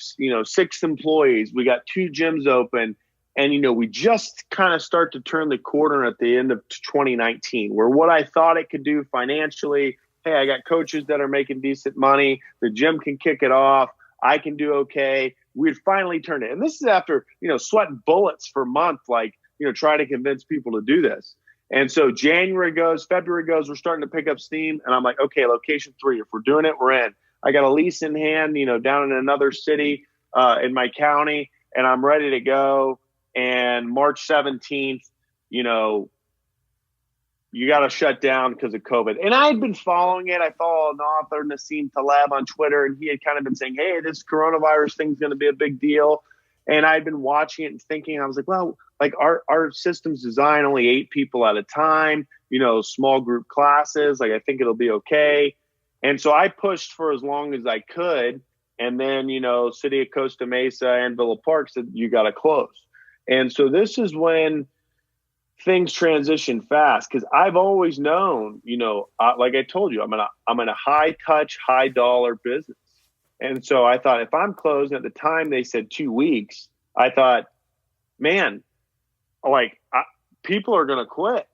6 employees. We got 2 gyms open. And, we just kind of start to turn the corner at the end of 2019, where what I thought it could do financially, hey, I got coaches that are making decent money. The gym can kick it off. I can do okay. We'd finally turned it. And this is after, sweating bullets for months, trying to convince people to do this. And so January goes, February goes, we're starting to pick up steam. And I'm like, okay, location 3, if we're doing it, we're in. I got a lease in hand, down in another city in my county, and I'm ready to go. And March 17th, you got to shut down because of COVID. And I had been following it. I followed an author, Nassim Taleb, on Twitter, and he had kind of been saying, hey, this coronavirus thing's going to be a big deal. And I'd been watching it and thinking, I was like, well, like our system's designed only 8 people at a time, small group classes. Like, I think it'll be okay. And so I pushed for as long as I could. And then, City of Costa Mesa and Villa Park said, you got to close. And so this is when things transition fast, because I've always known, like I told you, I'm in a high touch, high dollar business. And so I thought, if I'm closed, at the time they said 2 weeks, I thought, man, people are going to quit.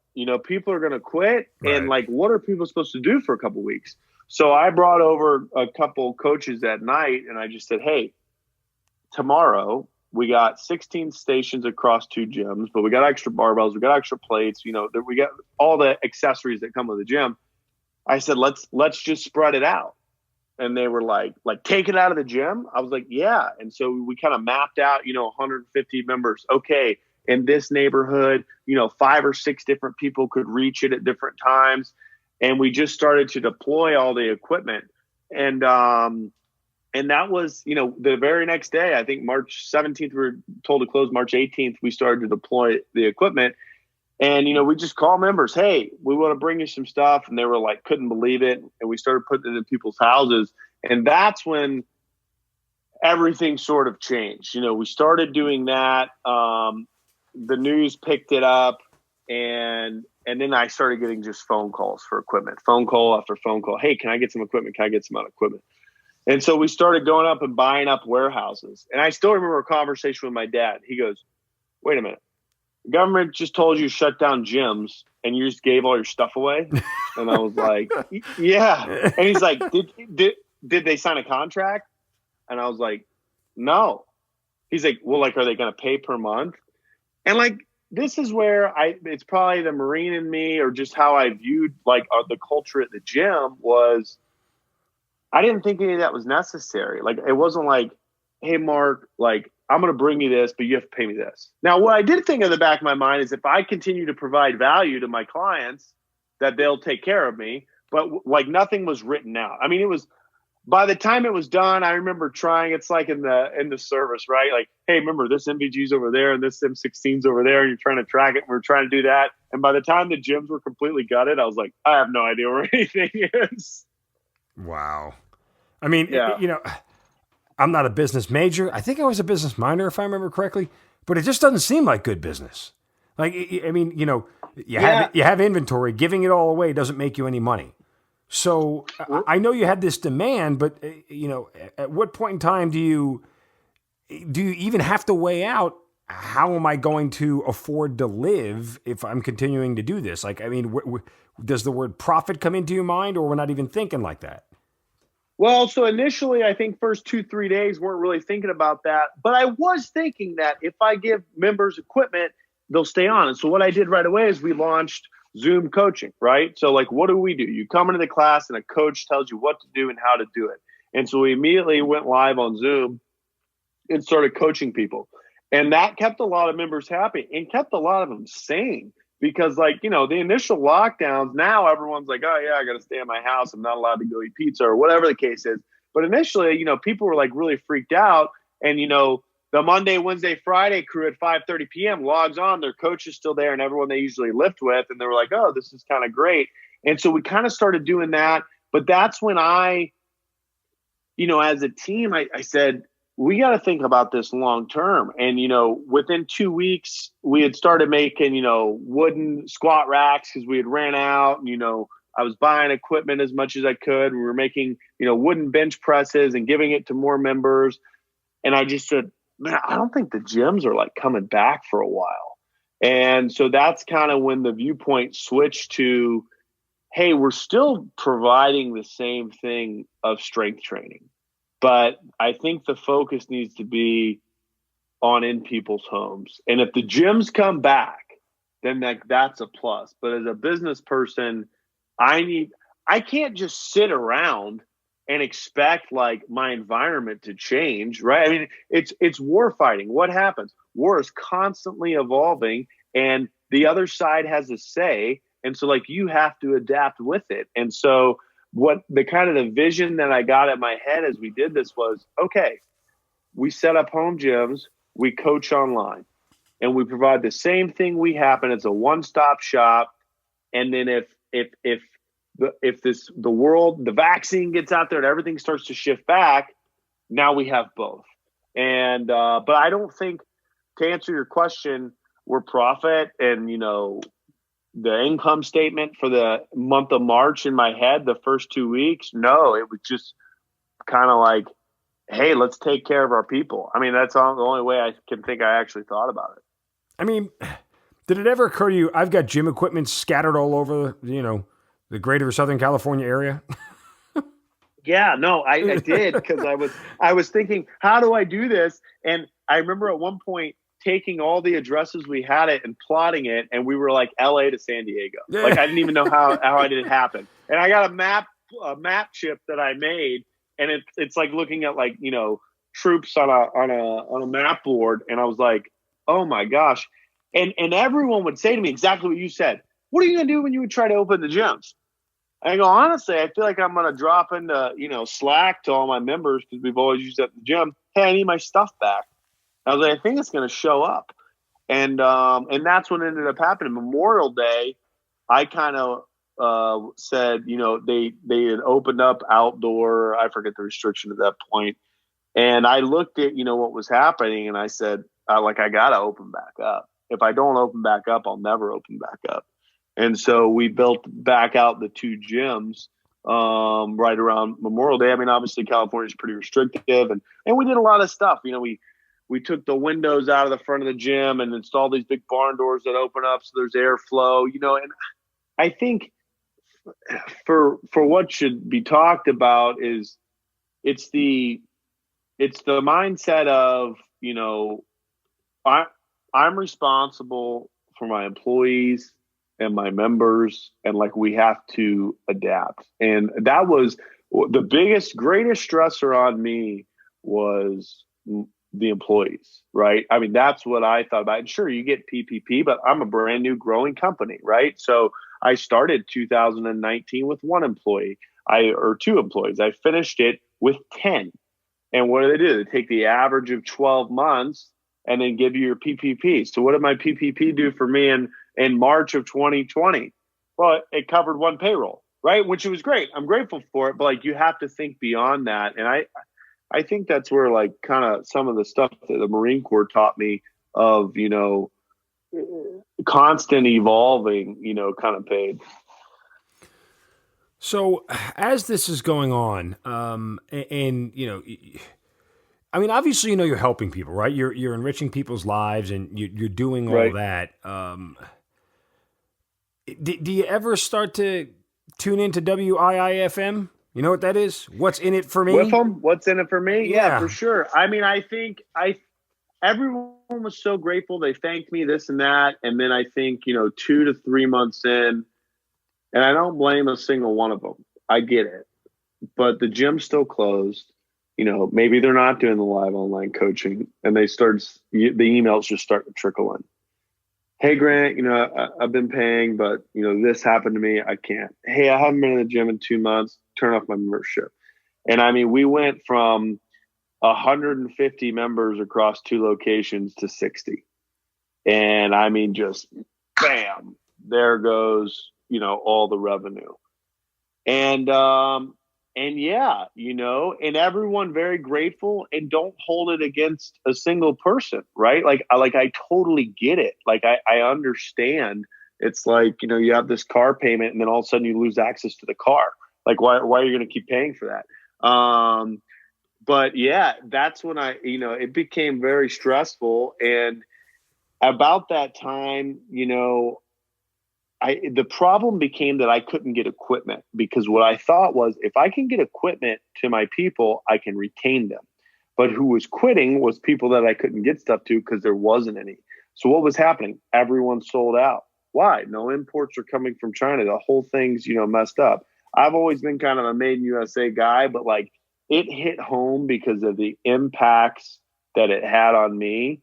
People are going to quit. Right. And what are people supposed to do for a couple of weeks? So I brought over a couple coaches that night, and I just said, hey, tomorrow we got 16 stations across 2 gyms, but we got extra barbells, we got extra plates, we got all the accessories that come with the gym. I said, let's just spread it out. And they were like, take it out of the gym? I was like, yeah. And so we kind of mapped out, 150 members. Okay, in this neighborhood, 5 or 6 different people could reach it at different times. And we just started to deploy all the equipment. And that was, the very next day, I think March 17th, we were told to close. March 18th, we started to deploy the equipment. And, we just call members, hey, we want to bring you some stuff. And they were like, couldn't believe it. And we started putting it in people's houses. And that's when everything sort of changed. We started doing that. The news picked it up. And then I started getting just phone calls for equipment, phone call after phone call. Hey, can I get some equipment? Can I get some equipment? And so we started going up and buying up warehouses. And I still remember a conversation with my dad. He goes, wait a minute. The government just told you to shut down gyms and you just gave all your stuff away? And I was like, yeah. And he's like, did they sign a contract? And I was like, no. He's like, well, are they going to pay per month? And this is where it's probably the Marine in me, or just how I viewed the culture at the gym was, I didn't think any of that was necessary. It wasn't like, hey, Mark, I'm going to bring you this, but you have to pay me this. Now, what I did think in the back of my mind is if I continue to provide value to my clients, that they'll take care of me. But nothing was written out. I mean, it was, by the time it was done, I remember trying, it's like in the service, right? Hey, remember this MVG's over there and this M16's over there, and you're trying to track it. And we're trying to do that. And by the time the gyms were completely gutted, I was like, I have no idea where anything is. Wow. I mean, yeah. I'm not a business major. I think I was a business minor, if I remember correctly, but it just doesn't seem like good business. You have inventory. Giving it all away doesn't make you any money. So I know you had this demand, but at what point in time do you even have to weigh out, how am I going to afford to live if I'm continuing to do this? Does the word profit come into your mind, or we're not even thinking like that? Well, so initially, I think first 2-3 days weren't really thinking about that. But I was thinking that if I give members equipment, they'll stay on. And so what I did right away is we launched Zoom coaching, right? So what do? You come into the class and a coach tells you what to do and how to do it. And so we immediately went live on Zoom and started coaching people. And that kept a lot of members happy and kept a lot of them sane. Because the initial lockdowns, now everyone's like, oh yeah, I got to stay in my house. I'm not allowed to go eat pizza or whatever the case is. But initially, people were really freaked out. And, the Monday, Wednesday, Friday crew at 5:30 p.m. logs on, their coach is still there and everyone they usually lift with. And they were like, oh, this is kind of great. And so we kind of started doing that. But that's when I, as a team, I said, we got to think about this long term. And, within 2 weeks, we had started making, wooden squat racks because we had ran out. And, I was buying equipment as much as I could. We were making, wooden bench presses and giving it to more members. And I just said, man, I don't think the gyms are coming back for a while. And so that's kind of when the viewpoint switched to, hey, we're still providing the same thing of strength training. But I think the focus needs to be on in people's homes. And if the gyms come back, then that's a plus. But as a business person, I can't just sit around and expect my environment to change, right? I mean, it's war fighting. What happens? War is constantly evolving, and the other side has a say. And so like you have to adapt with it. And so what the kind of the vision that I got at my head as we did this was, okay, we set up home gyms, we coach online, and we provide the same thing we have, and it's a one-stop shop. And then if the vaccine gets out there and everything starts to shift back, now we have both. And but I don't think, to answer your question, we're profit and the income statement for the month of March in my head, the first 2 weeks. No, it was just kind of like, hey, let's take care of our people. I mean, that's the only way I can think I actually thought about it. I mean, did it ever occur to you, I've got gym equipment scattered all over, the greater Southern California area? Yeah, no, I did, because I was thinking, how do I do this? And I remember at one point taking all the addresses we had it and plotting it, and we were like LA to San Diego. Yeah. Like I didn't even know how I did it happen. And I got a map chip that I made, and it's like looking at troops on a map board, and I was like, oh my gosh. And everyone would say to me exactly what you said. What are you going to do when you would try to open the gyms? I go, honestly, I feel like I'm going to drop into, Slack to all my members, because we've always used it at the gym. Hey, I need my stuff back. I was like, I think it's going to show up. And that's what ended up happening. Memorial Day, I kind of said, they had opened up outdoor. I forget the restriction at that point. And I looked at, what was happening, and I said, I got to open back up. If I don't open back up, I'll never open back up. And so we built back out the 2 gyms right around Memorial Day. I mean, obviously California is pretty restrictive, and we did a lot of stuff. We took the windows out of the front of the gym and installed these big barn doors that open up so there's airflow. And I think for what should be talked about is it's the mindset of, I'm responsible for my employees and my members, and we have to adapt. And that was the greatest stressor on me, was the employees, right? I mean, that's what I thought about. And sure, you get PPP, but I'm a brand new growing company, right? So I started 2019 with 1 employee, or 2 employees. I finished it with 10. And what do? They take the average of 12 months and then give you your PPP. So what did my PPP do for me in March of 2020? Well, it covered 1 payroll, right? Which was great. I'm grateful for it, but you have to think beyond that. And I think that's where kind of some of the stuff that the Marine Corps taught me of, constant evolving, kind of paid. So as this is going on, I mean, obviously, you're helping people, right? You're enriching people's lives, and you're doing all that. Do you ever start to tune into WIIFM? You know what that is? What's in it for me? With them? What's in it for me? Yeah, for sure. I mean, I think everyone was so grateful. They thanked me, this and that. And then I think, 2 to 3 months in, and I don't blame a single one of them. I get it. But the gym's still closed. Maybe they're not doing the live online coaching, and the emails just start to trickle in. Hey, Grant, I've been paying, but, this happened to me. I can't. Hey, I haven't been in the gym in 2 months. Turn off my membership. And I mean, we went from 150 members across 2 locations to 60. And I mean, just bam, there goes, all the revenue. And yeah, and everyone very grateful, and don't hold it against a single person, right? I totally get it. I understand. It's you have this car payment, and then all of a sudden you lose access to the car. Why are you going to keep paying for that? But yeah, that's when it became very stressful. And about that time, the problem became that I couldn't get equipment, because what I thought was, if I can get equipment to my people, I can retain them. But who was quitting was people that I couldn't get stuff to because there wasn't any. So what was happening? Everyone sold out. Why? No imports are coming from China. The whole thing's, messed up. I've always been kind of a made in USA guy, but it hit home because of the impacts that it had on me.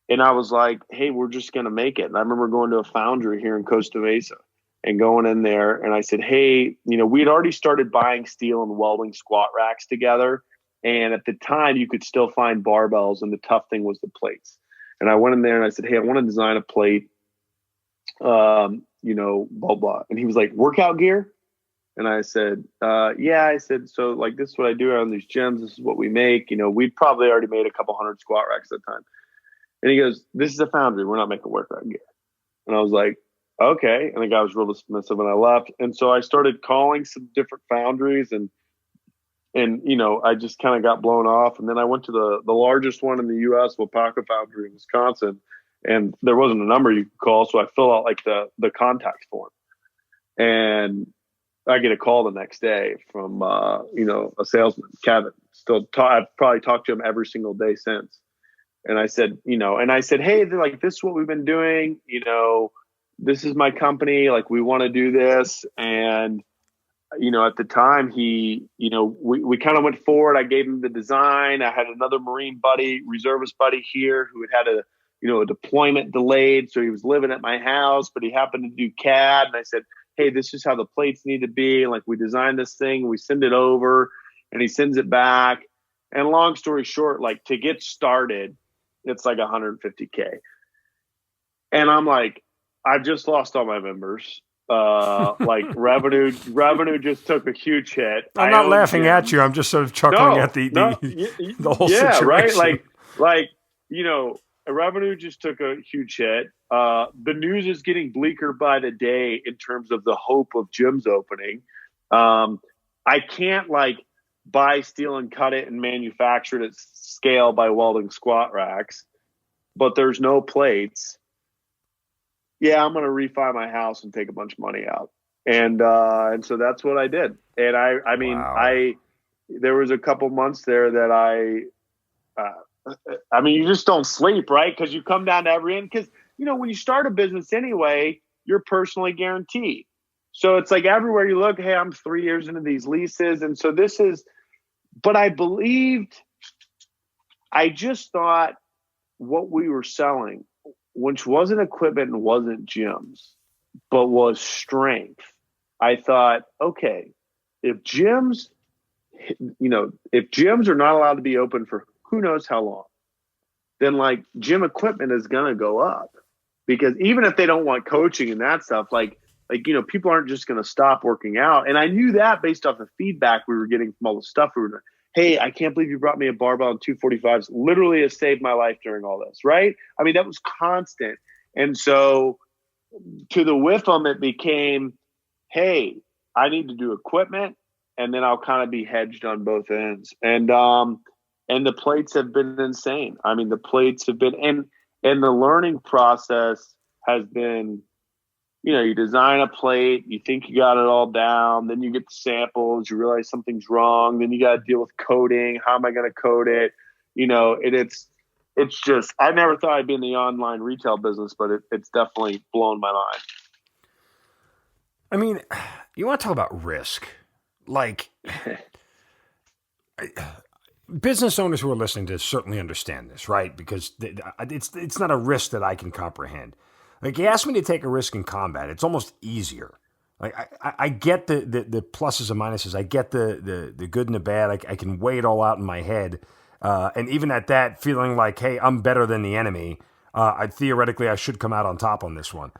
And I was like, hey, we're just going to make it. And I remember going to a foundry here in Costa Mesa. and going in there. And I said, hey, we had already started buying steel and welding squat racks together. And at the time you could still find barbells. And the tough thing was the plates. And I went in there and I said, hey, I want to design a plate, blah, blah. And he was like, workout gear? And I said, yeah. I said, so like, this is what I do around these gyms. This is what we make. We'd probably already made a couple hundred squat racks at the time. And he goes, this is a foundry. We're not making workout gear. And I was like, okay. And the guy was real dismissive and I left. And so I started calling some different foundries and I just kind of got blown off. And then I went to the largest one in the U.S., Wapaka Foundry in Wisconsin. And there wasn't a number you could call. So I fill out like the contact form. And I get a call the next day from, a salesman, Kevin. I've probably talked to him every single day since. And I said, hey, they're like, this is what we've been doing. This is my company. Like, we want to do this. And, at the time we kind of went forward. I gave him the design. I had another Marine buddy, reservist buddy here who had a deployment delayed. So he was living at my house, but he happened to do CAD. And I said, hey, this is how the plates need to be. Like, we designed this thing, we send it over, and he sends it back. And long story short, like, to get started, it's like $150K. And I'm like, I've just lost all my members. Like revenue just took a huge hit. I'm not laughing at you. I'm just sort of chuckling at the whole situation. Right. Like, revenue just took a huge hit. The news is getting bleaker by the day in terms of the hope of gyms opening. I can't buy steel and cut it and manufacture it at scale by welding squat racks, but there's no plates. Yeah, I'm going to refi my house and take a bunch of money out. And so that's what I did. And wow. There was a couple months there that you just don't sleep, right? Because you come down to every end. Because, when you start a business anyway, you're personally guaranteed. So it's like everywhere you look, hey, I'm 3 years into these leases. And so but I just thought what we were selling, which wasn't equipment and wasn't gyms, but was strength. I thought, okay, if gyms are not allowed to be open for who knows how long, then gym equipment is going to go up, because even if they don't want coaching and that stuff, people aren't just going to stop working out. And I knew that based off the feedback we were getting from all the stuff we were doing. Hey, I can't believe you brought me a barbell and 245s. Literally has saved my life during all this, right? I mean, that was constant. And so to the WIFM, it became, hey, I need to do equipment, and then I'll kind of be hedged on both ends. And the plates have been insane. I mean, the plates have been, and the learning process has been, you design a plate, you think you got it all down, then you get the samples, you realize something's wrong, then you got to deal with coding. How am I going to code it? It's just, I never thought I'd be in the online retail business, but it's definitely blown my mind. I mean, you want to talk about risk. Business owners who are listening to this certainly understand this, right? Because it's not a risk that I can comprehend. You ask me to take a risk in combat, it's almost easier. I get the pluses and minuses. I get the good and the bad. I can weigh it all out in my head. And even at that, feeling like, hey, I'm better than the enemy, theoretically I should come out on top on this one.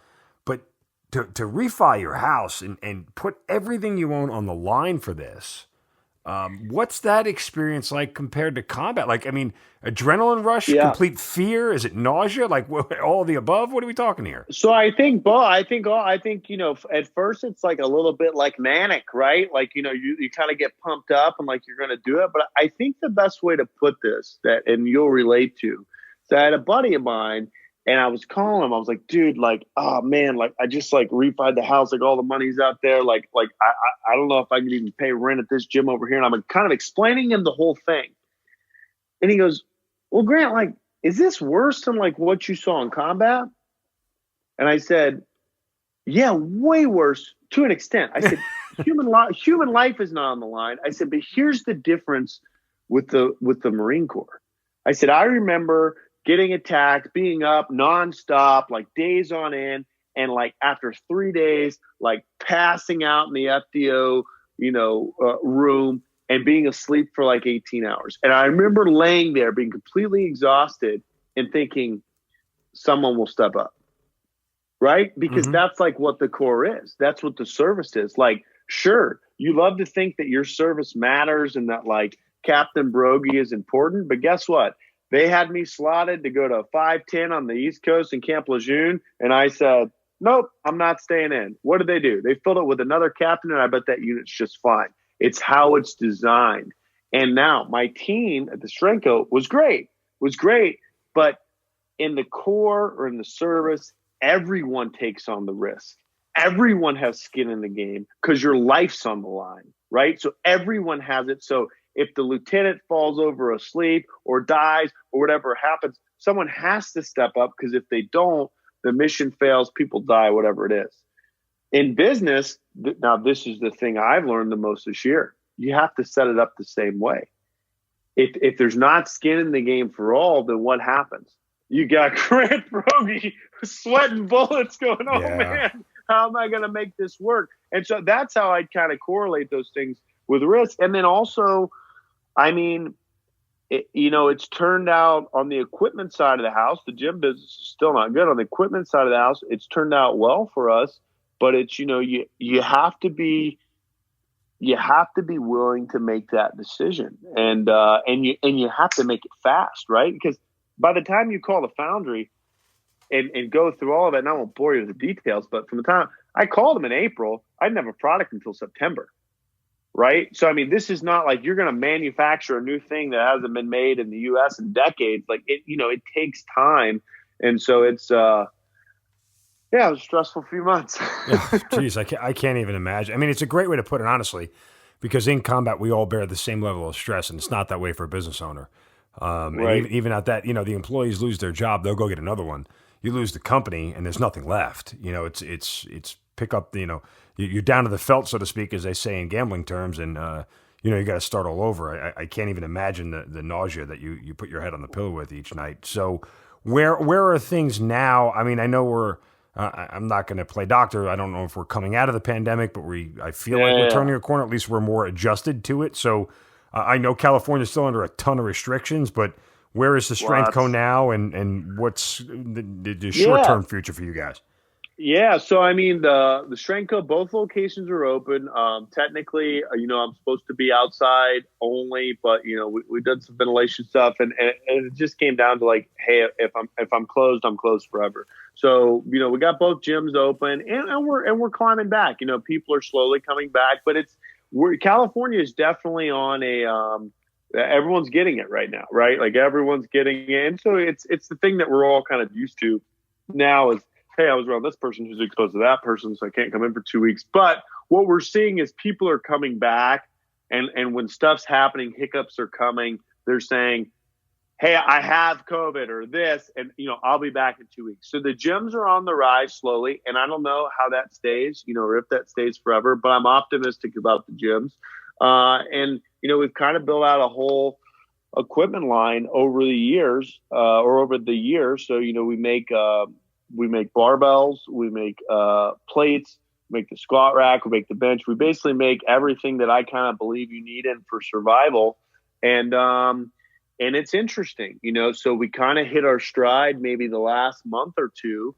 But to refi your house and put everything you own on the line for this, what's that experience like compared to combat? Adrenaline rush, complete fear? Is it nausea? All of the above? What are we talking here? So I think, at first it's a little bit manic, right? You kind of get pumped up and you're going to do it. But I think the best way to put this and you'll relate to, so I had a buddy of mine, and I was calling him. I was like, dude, oh man, I just refied the house. All the money's out there. I don't know if I can even pay rent at this gym over here. And I'm kind of explaining him the whole thing. And he goes, well, Grant, is this worse than what you saw in combat? And I said, yeah, way worse to an extent. I said, human life is not on the line. I said, but here's the difference with the Marine Corps. I said, I remember getting attacked, being up nonstop, days on end, and like after 3 days, like passing out in the FDO, room and being asleep for like 18 hours. And I remember laying there being completely exhausted and thinking someone will step up, right? Because that's like what the core is. That's what the service is. Like, sure, you love to think that your service matters and that like Captain Broggi is important, but guess what? They had me slotted to go to 510 on the East Coast in Camp Lejeune, and I said, nope, I'm not staying in. What did they do? They filled it with another captain, and I bet that unit's just fine. It's how it's designed. And now my team at the Strenco was great, but in the core or in the service, everyone takes on the risk. Everyone has skin in the game because your life's on the line, right? So everyone has it. So if the lieutenant falls over asleep or dies or whatever happens, someone has to step up, because if they don't, the mission fails, people die, whatever it is. In business, now this is the thing I've learned the most this year. You have to set it up the same way. If there's not skin in the game for all, then what happens? You got Grant Broggi sweating bullets going, oh man, how am I going to make this work? And so that's how I kind of correlate those things with risk. And then also, I mean, it's turned out on the equipment side of the house, the gym business is still not good. On the equipment side of the house, it's turned out well for us, but it's, you have to be willing to make that decision, and you have to make it fast, right? Because by the time you call the foundry and go through all of it, and I won't bore you with the details, but from the time I called them in April, I didn't have a product until September. Right. So, I mean, this is not like you're going to manufacture a new thing that hasn't been made in the U.S. in decades. Like it takes time. And so it's, it was a stressful few months. Geez, I can't even imagine. I mean, it's a great way to put it, honestly, because in combat, we all bear the same level of stress, and it's not that way for a business owner. Right. And even at that, the employees lose their job, they'll go get another one. You lose the company and there's nothing left. It's pick up, you're down to the felt, so to speak, as they say in gambling terms, and you got to start all over. I can't even imagine the nausea that you put your head on the pillow with each night. So where are things now? I mean, I know I'm not going to play doctor. I don't know if we're coming out of the pandemic, but I feel like we're turning a corner. At least we're more adjusted to it. So I know California's still under a ton of restrictions, but where is the Strength Co now, and what's the short-term future for you guys? Yeah, so I mean, the Strength Co, both locations are open. Technically, I'm supposed to be outside only, but we did some ventilation stuff, and it just came down to like, hey, if I'm closed, I'm closed forever. So we got both gyms open, and we're climbing back. People are slowly coming back, but California is definitely on a everyone's getting it right now, right? Like everyone's getting it, and so it's the thing that we're all kind of used to now is, hey, I was around this person who's exposed to that person, so I can't come in for 2 weeks. But what we're seeing is people are coming back, and when stuff's happening, hiccups are coming, they're saying, hey, I have COVID or this, and, I'll be back in 2 weeks. So the gyms are on the rise slowly, and I don't know how that stays, or if that stays forever, but I'm optimistic about the gyms. And, we've kind of built out a whole equipment line over the years, So, we make barbells, we make plates, we make the squat rack, we make the bench. We basically make everything that I kind of believe you need in for survival. And it's interesting, so we kind of hit our stride maybe the last month or two.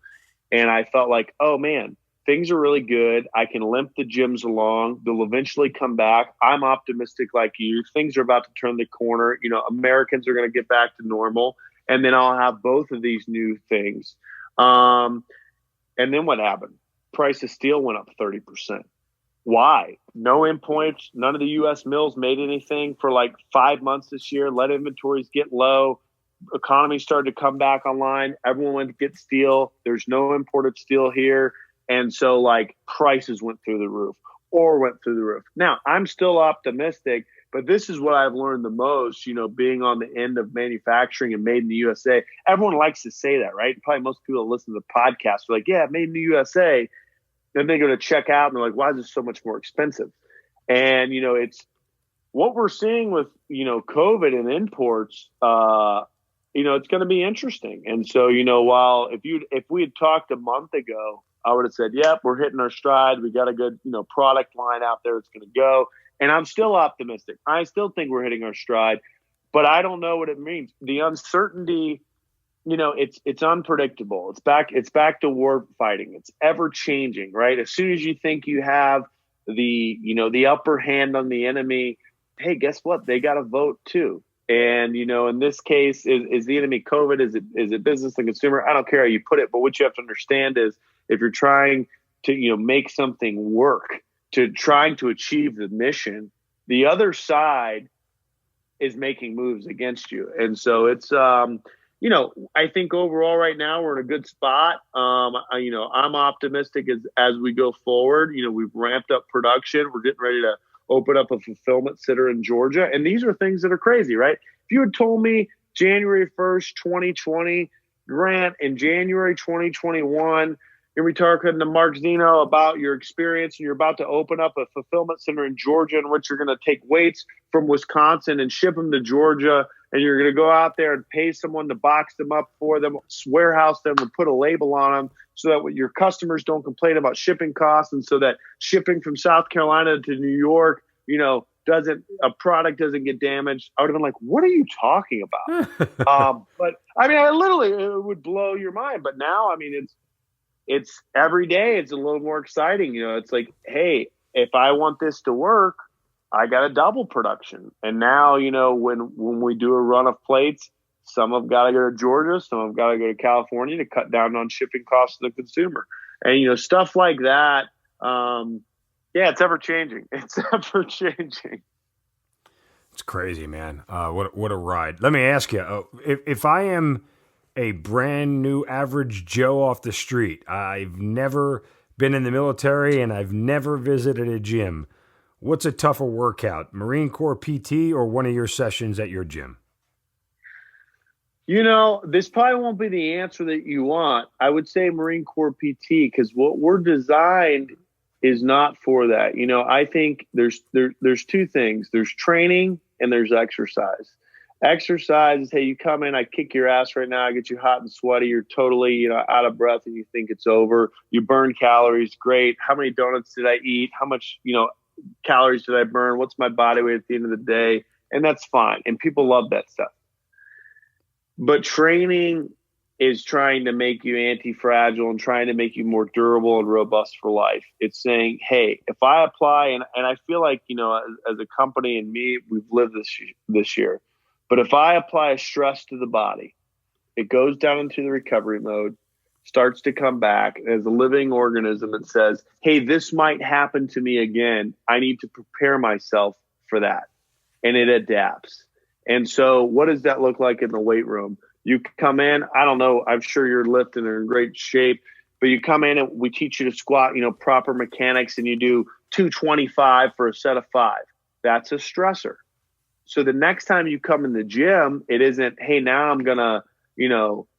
And I felt like, oh man, things are really good. I can limp the gyms along. They'll eventually come back. I'm optimistic like you. Things are about to turn the corner. Americans are going to get back to normal. And then I'll have both of these new things. And then what happened? Price of steel went up 30%. Why? No imports. None of the U.S. mills made anything for like 5 months this year. Let inventories get low. Economy started to come back online. Everyone went to get steel. There's no imported steel here. And so like prices went through the roof. Now, I'm still optimistic, but this is what I've learned the most, being on the end of manufacturing and made in the USA. Everyone likes to say that, right? Probably most people that listen to the podcast are like, yeah, made in the USA. Then they go to check out and they're like, why is this so much more expensive? And, it's what we're seeing with, COVID and imports, it's going to be interesting. And so, while if we had talked a month ago, I would have said, yep, we're hitting our stride. We got a good, product line out there that's going to go. And I'm still optimistic. I still think we're hitting our stride, but I don't know what it means. The uncertainty, it's unpredictable. It's back to war fighting. It's ever changing, right? As soon as you think you have the upper hand on the enemy, hey, guess what? They got to vote too. And, in this case, is the enemy COVID? Is it business and consumer? I don't care how you put it, but what you have to understand is if you're trying to, make something work, to trying to achieve the mission, the other side is making moves against you. And so it's, I think overall right now we're in a good spot. I'm optimistic as we go forward. We've ramped up production. We're getting ready to open up a fulfillment center in Georgia. And these are things that are crazy, right? If you had told me January 1st, 2020, Grant, in January 2021, you're going to be talking to Mark Zeno about your experience and you're about to open up a fulfillment center in Georgia in which you're going to take weights from Wisconsin and ship them to Georgia. And you're going to go out there and pay someone to box them up for them, warehouse them, and put a label on them so that your customers don't complain about shipping costs, and so that shipping from South Carolina to New York, a product doesn't get damaged. I would have been like, what are you talking about? But I mean, it would blow your mind. But now, I mean, it's every day. It's a little more exciting. It's like, hey, if I want this to work, I got a double production. And now, when we do a run of plates, some have got to go to Georgia, some have got to go to California to cut down on shipping costs to the consumer. And, stuff like that. It's ever changing. It's ever changing. It's crazy, man. What a ride. Let me ask you, if I am a brand new average Joe off the street, I've never been in the military and I've never visited a gym, what's a tougher workout, Marine Corps PT or one of your sessions at your gym? This probably won't be the answer that you want. I would say Marine Corps PT, because what we're designed is not for that. I think there's two things. There's training and there's exercise. Exercise is, hey, you come in, I kick your ass right now, I get you hot and sweaty, you're totally, out of breath and you think it's over. You burn calories, great. How many donuts did I eat? How much, calories did I burn? What's my body weight at the end of the day? And that's fine. And people love that stuff. But training is trying to make you anti-fragile and trying to make you more durable and robust for life. It's saying, hey, if I apply, and I feel like, as a company and me, we've lived this year, but if I apply a stress to the body, it goes down into the recovery mode, starts to come back as a living organism. It says, hey, this might happen to me again. I need to prepare myself for that. And it adapts. And so what does that look like in the weight room? You come in, I don't know, I'm sure you're lifting and in great shape, but you come in and we teach you to squat, proper mechanics, and you do 225 for a set of 5. That's a stressor. So the next time you come in the gym, it isn't, hey, now I'm going to,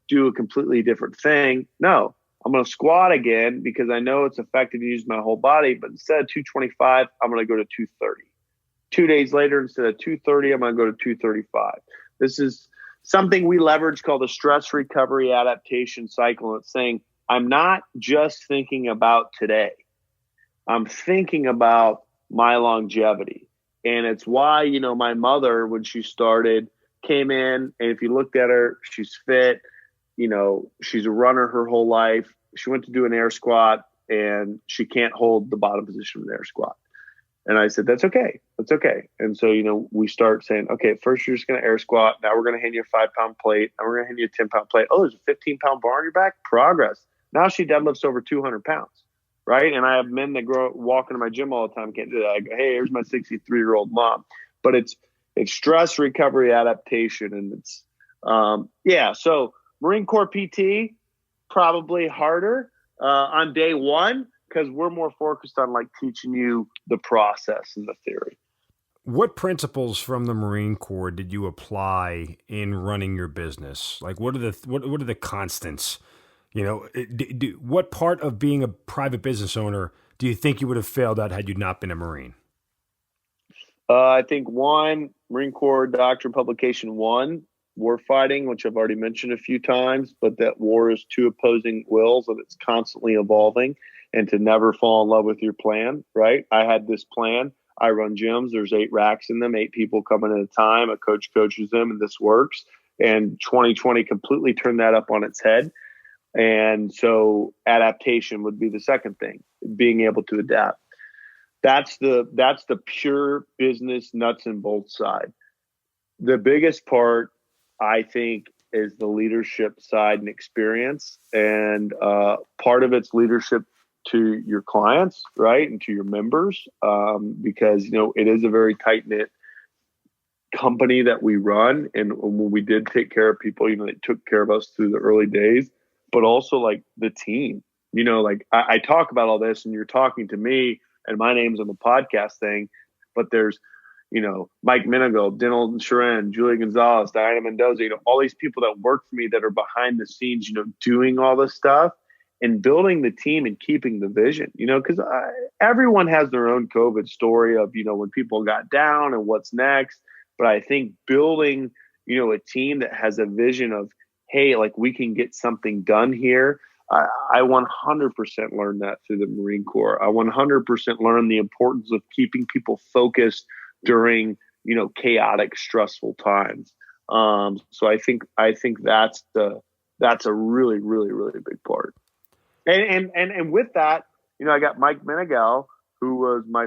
do a completely different thing. No, I'm going to squat again because I know it's effective to use my whole body, but instead of 225, I'm going to go to 230. 2 days later, instead of 230, I'm going to go to 235. This is something we leverage called the stress recovery adaptation cycle. It's saying, I'm not just thinking about today. I'm thinking about my longevity. And it's why, my mother, when she started, came in, and if you looked at her, she's fit, she's a runner her whole life. She went to do an air squat and she can't hold the bottom position of an air squat. And I said, that's okay. That's okay. And so, we start saying, okay, first you're just going to air squat. Now we're going to hand you a 5-pound plate. Now we're going to hand you a 10-pound plate. Oh, there's a 15-pound bar on your back. Progress. Now she deadlifts over 200 pounds. Right. And I have men that walk into my gym all the time. Can't do that. I go, hey, here's my 63-year-old mom. But it's stress recovery adaptation. And it's, So Marine Corps PT, probably harder on day one, because we're more focused on teaching you the process and the theory. What principles from the Marine Corps did you apply in running your business? What are the constants? What part of being a private business owner do you think you would have failed at had you not been a Marine? I think one, Marine Corps Doctrine Publication 1, war fighting, which I've already mentioned a few times, but that war is two opposing wills and it's constantly evolving, and to never fall in love with your plan, right? I had this plan. I run gyms. There's 8 racks in them, 8 people coming at a time. A coach coaches them, and this works. And 2020 completely turned that up on its head. And so adaptation would be the second thing, being able to adapt. That's the pure business nuts and bolts side. The biggest part, I think, is the leadership side and experience. And part of it's leadership to your clients, right, and to your members, because, it is a very tight-knit company that we run. And when we did take care of people, they took care of us through the early days, but also like the team, I talk about all this and you're talking to me and my name's on the podcast thing, but there's, Mike Minigo, Dental Sharon, Julia Gonzalez, Diana Mendoza, all these people that work for me that are behind the scenes, doing all this stuff and building the team and keeping the vision, because everyone has their own COVID story of, when people got down and what's next. But I think building, a team that has a vision of, hey, like we can get something done here. I 100% learned that through the Marine Corps. I 100% learned the importance of keeping people focused during, chaotic, stressful times. So I think that's a really, really, really big part. And with that, I got Mike Menegal, who was my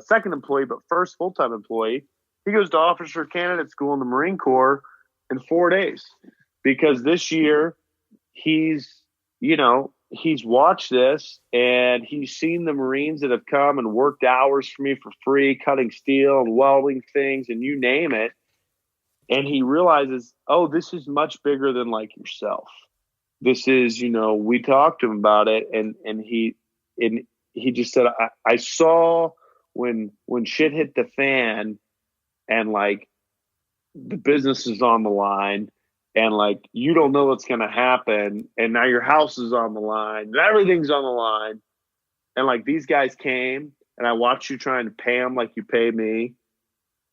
second employee, but first full-time employee. He goes to officer candidate school in the Marine Corps in 4 days, because this year he's watched this and he's seen the Marines that have come and worked hours for me for free, cutting steel and welding things and you name it. And he realizes, oh, this is much bigger than like yourself. This is, we talked to him about it and he just said, I saw when shit hit the fan and like the business is on the line and like you don't know what's going to happen and now your house is on the line and everything's on the line, and like these guys came and I watched you trying to pay them like you pay me,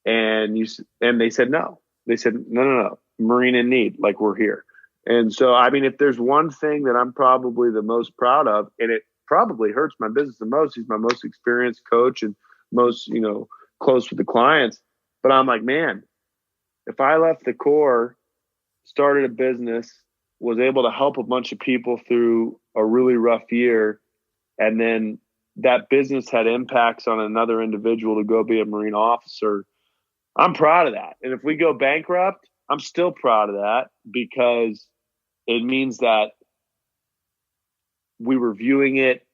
and they said no. They said no, Marine in need, like we're here. And so I mean, if there's one thing that I'm probably the most proud of, and it probably hurts my business the most, he's my most experienced coach and most close with the clients. But I'm like, man, if I left the Corps, started a business, was able to help a bunch of people through a really rough year, and then that business had impacts on another individual to go be a Marine officer, I'm proud of that. And if we go bankrupt, I'm still proud of that, because it means that we were viewing it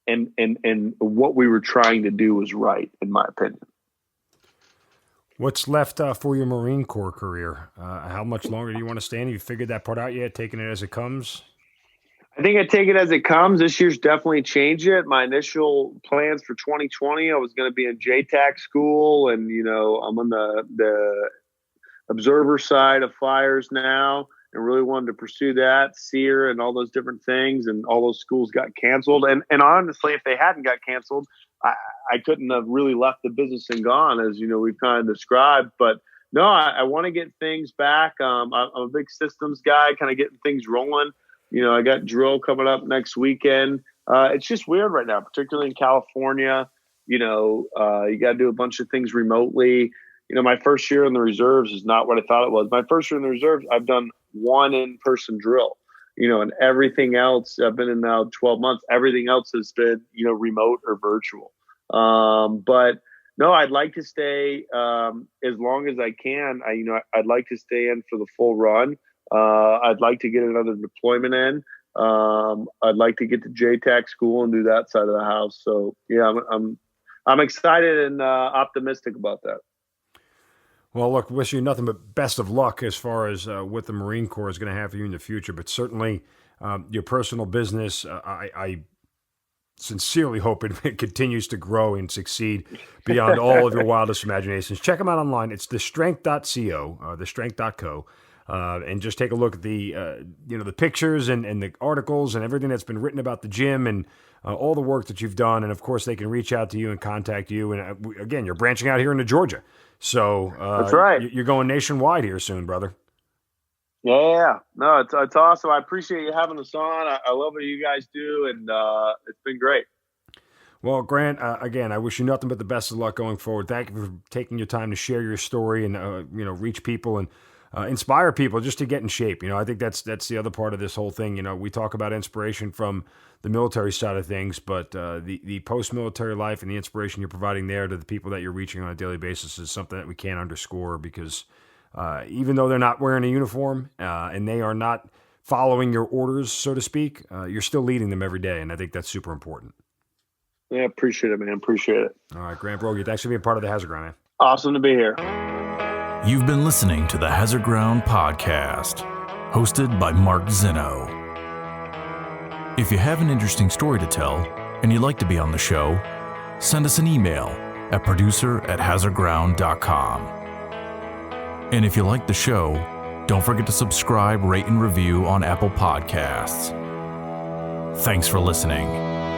and what we were trying to do was right, in my opinion. What's left for your Marine Corps career? How much longer do you want to stay in? Have you figured that part out yet, taking it as it comes? I think I take it as it comes. This year's definitely changed it. My initial plans for 2020, I was going to be in JTAC school, and, I'm on the observer side of fires now and really wanted to pursue that, SEER and all those different things, and all those schools got canceled. And honestly, if they hadn't got canceled, I couldn't have really left the business and gone, as we've kind of described. But no, I want to get things back. I'm a big systems guy, kind of getting things rolling. I got drill coming up next weekend. It's just weird right now, particularly in California. You got to do a bunch of things remotely. My first year in the reserves is not what I thought it was. My first year in the reserves, I've done one in-person drill. And everything else, I've been in now 12 months, everything else has been, remote or virtual. But no, I'd like to stay as long as I can. I'd like to stay in for the full run. I'd like to get another deployment in. I'd like to get to JTAC school and do that side of the house. So yeah, I'm excited and optimistic about that. Well, look, wish you nothing but best of luck as far as what the Marine Corps is going to have for you in the future. But certainly your personal business, I sincerely hope it continues to grow and succeed beyond all of your wildest imaginations. Check them out online. It's thestrength.co, thestrength.co. And just take a look at the the pictures and the articles and everything that's been written about the gym and all the work that you've done. And of course, they can reach out to you and contact you. And again, you're branching out here into Georgia. So that's right. You're going nationwide here soon, brother. Yeah, no, it's awesome. I appreciate you having us on. I love what you guys do, and it's been great. Well, Grant, again, I wish you nothing but the best of luck going forward. Thank you for taking your time to share your story and reach people and inspire people just to get in shape. I think that's the other part of this whole thing. We talk about inspiration from the military side of things, but the post-military life and the inspiration you're providing there to the people that you're reaching on a daily basis is something that we can't underscore, because even though they're not wearing a uniform and they are not following your orders, so to speak, you're still leading them every day, and I think that's super important. Yeah, appreciate it, man. Appreciate it. All right, Grant Broggi, thanks for being part of the Hazard Ground, man. Awesome to be here. You've been listening to the Hazard Ground Podcast, hosted by Mark Zinno. If you have an interesting story to tell and you'd like to be on the show, send us an email at producer@hazardground.com. And if you like the show, don't forget to subscribe, rate, and review on Apple Podcasts. Thanks for listening.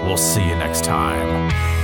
We'll see you next time.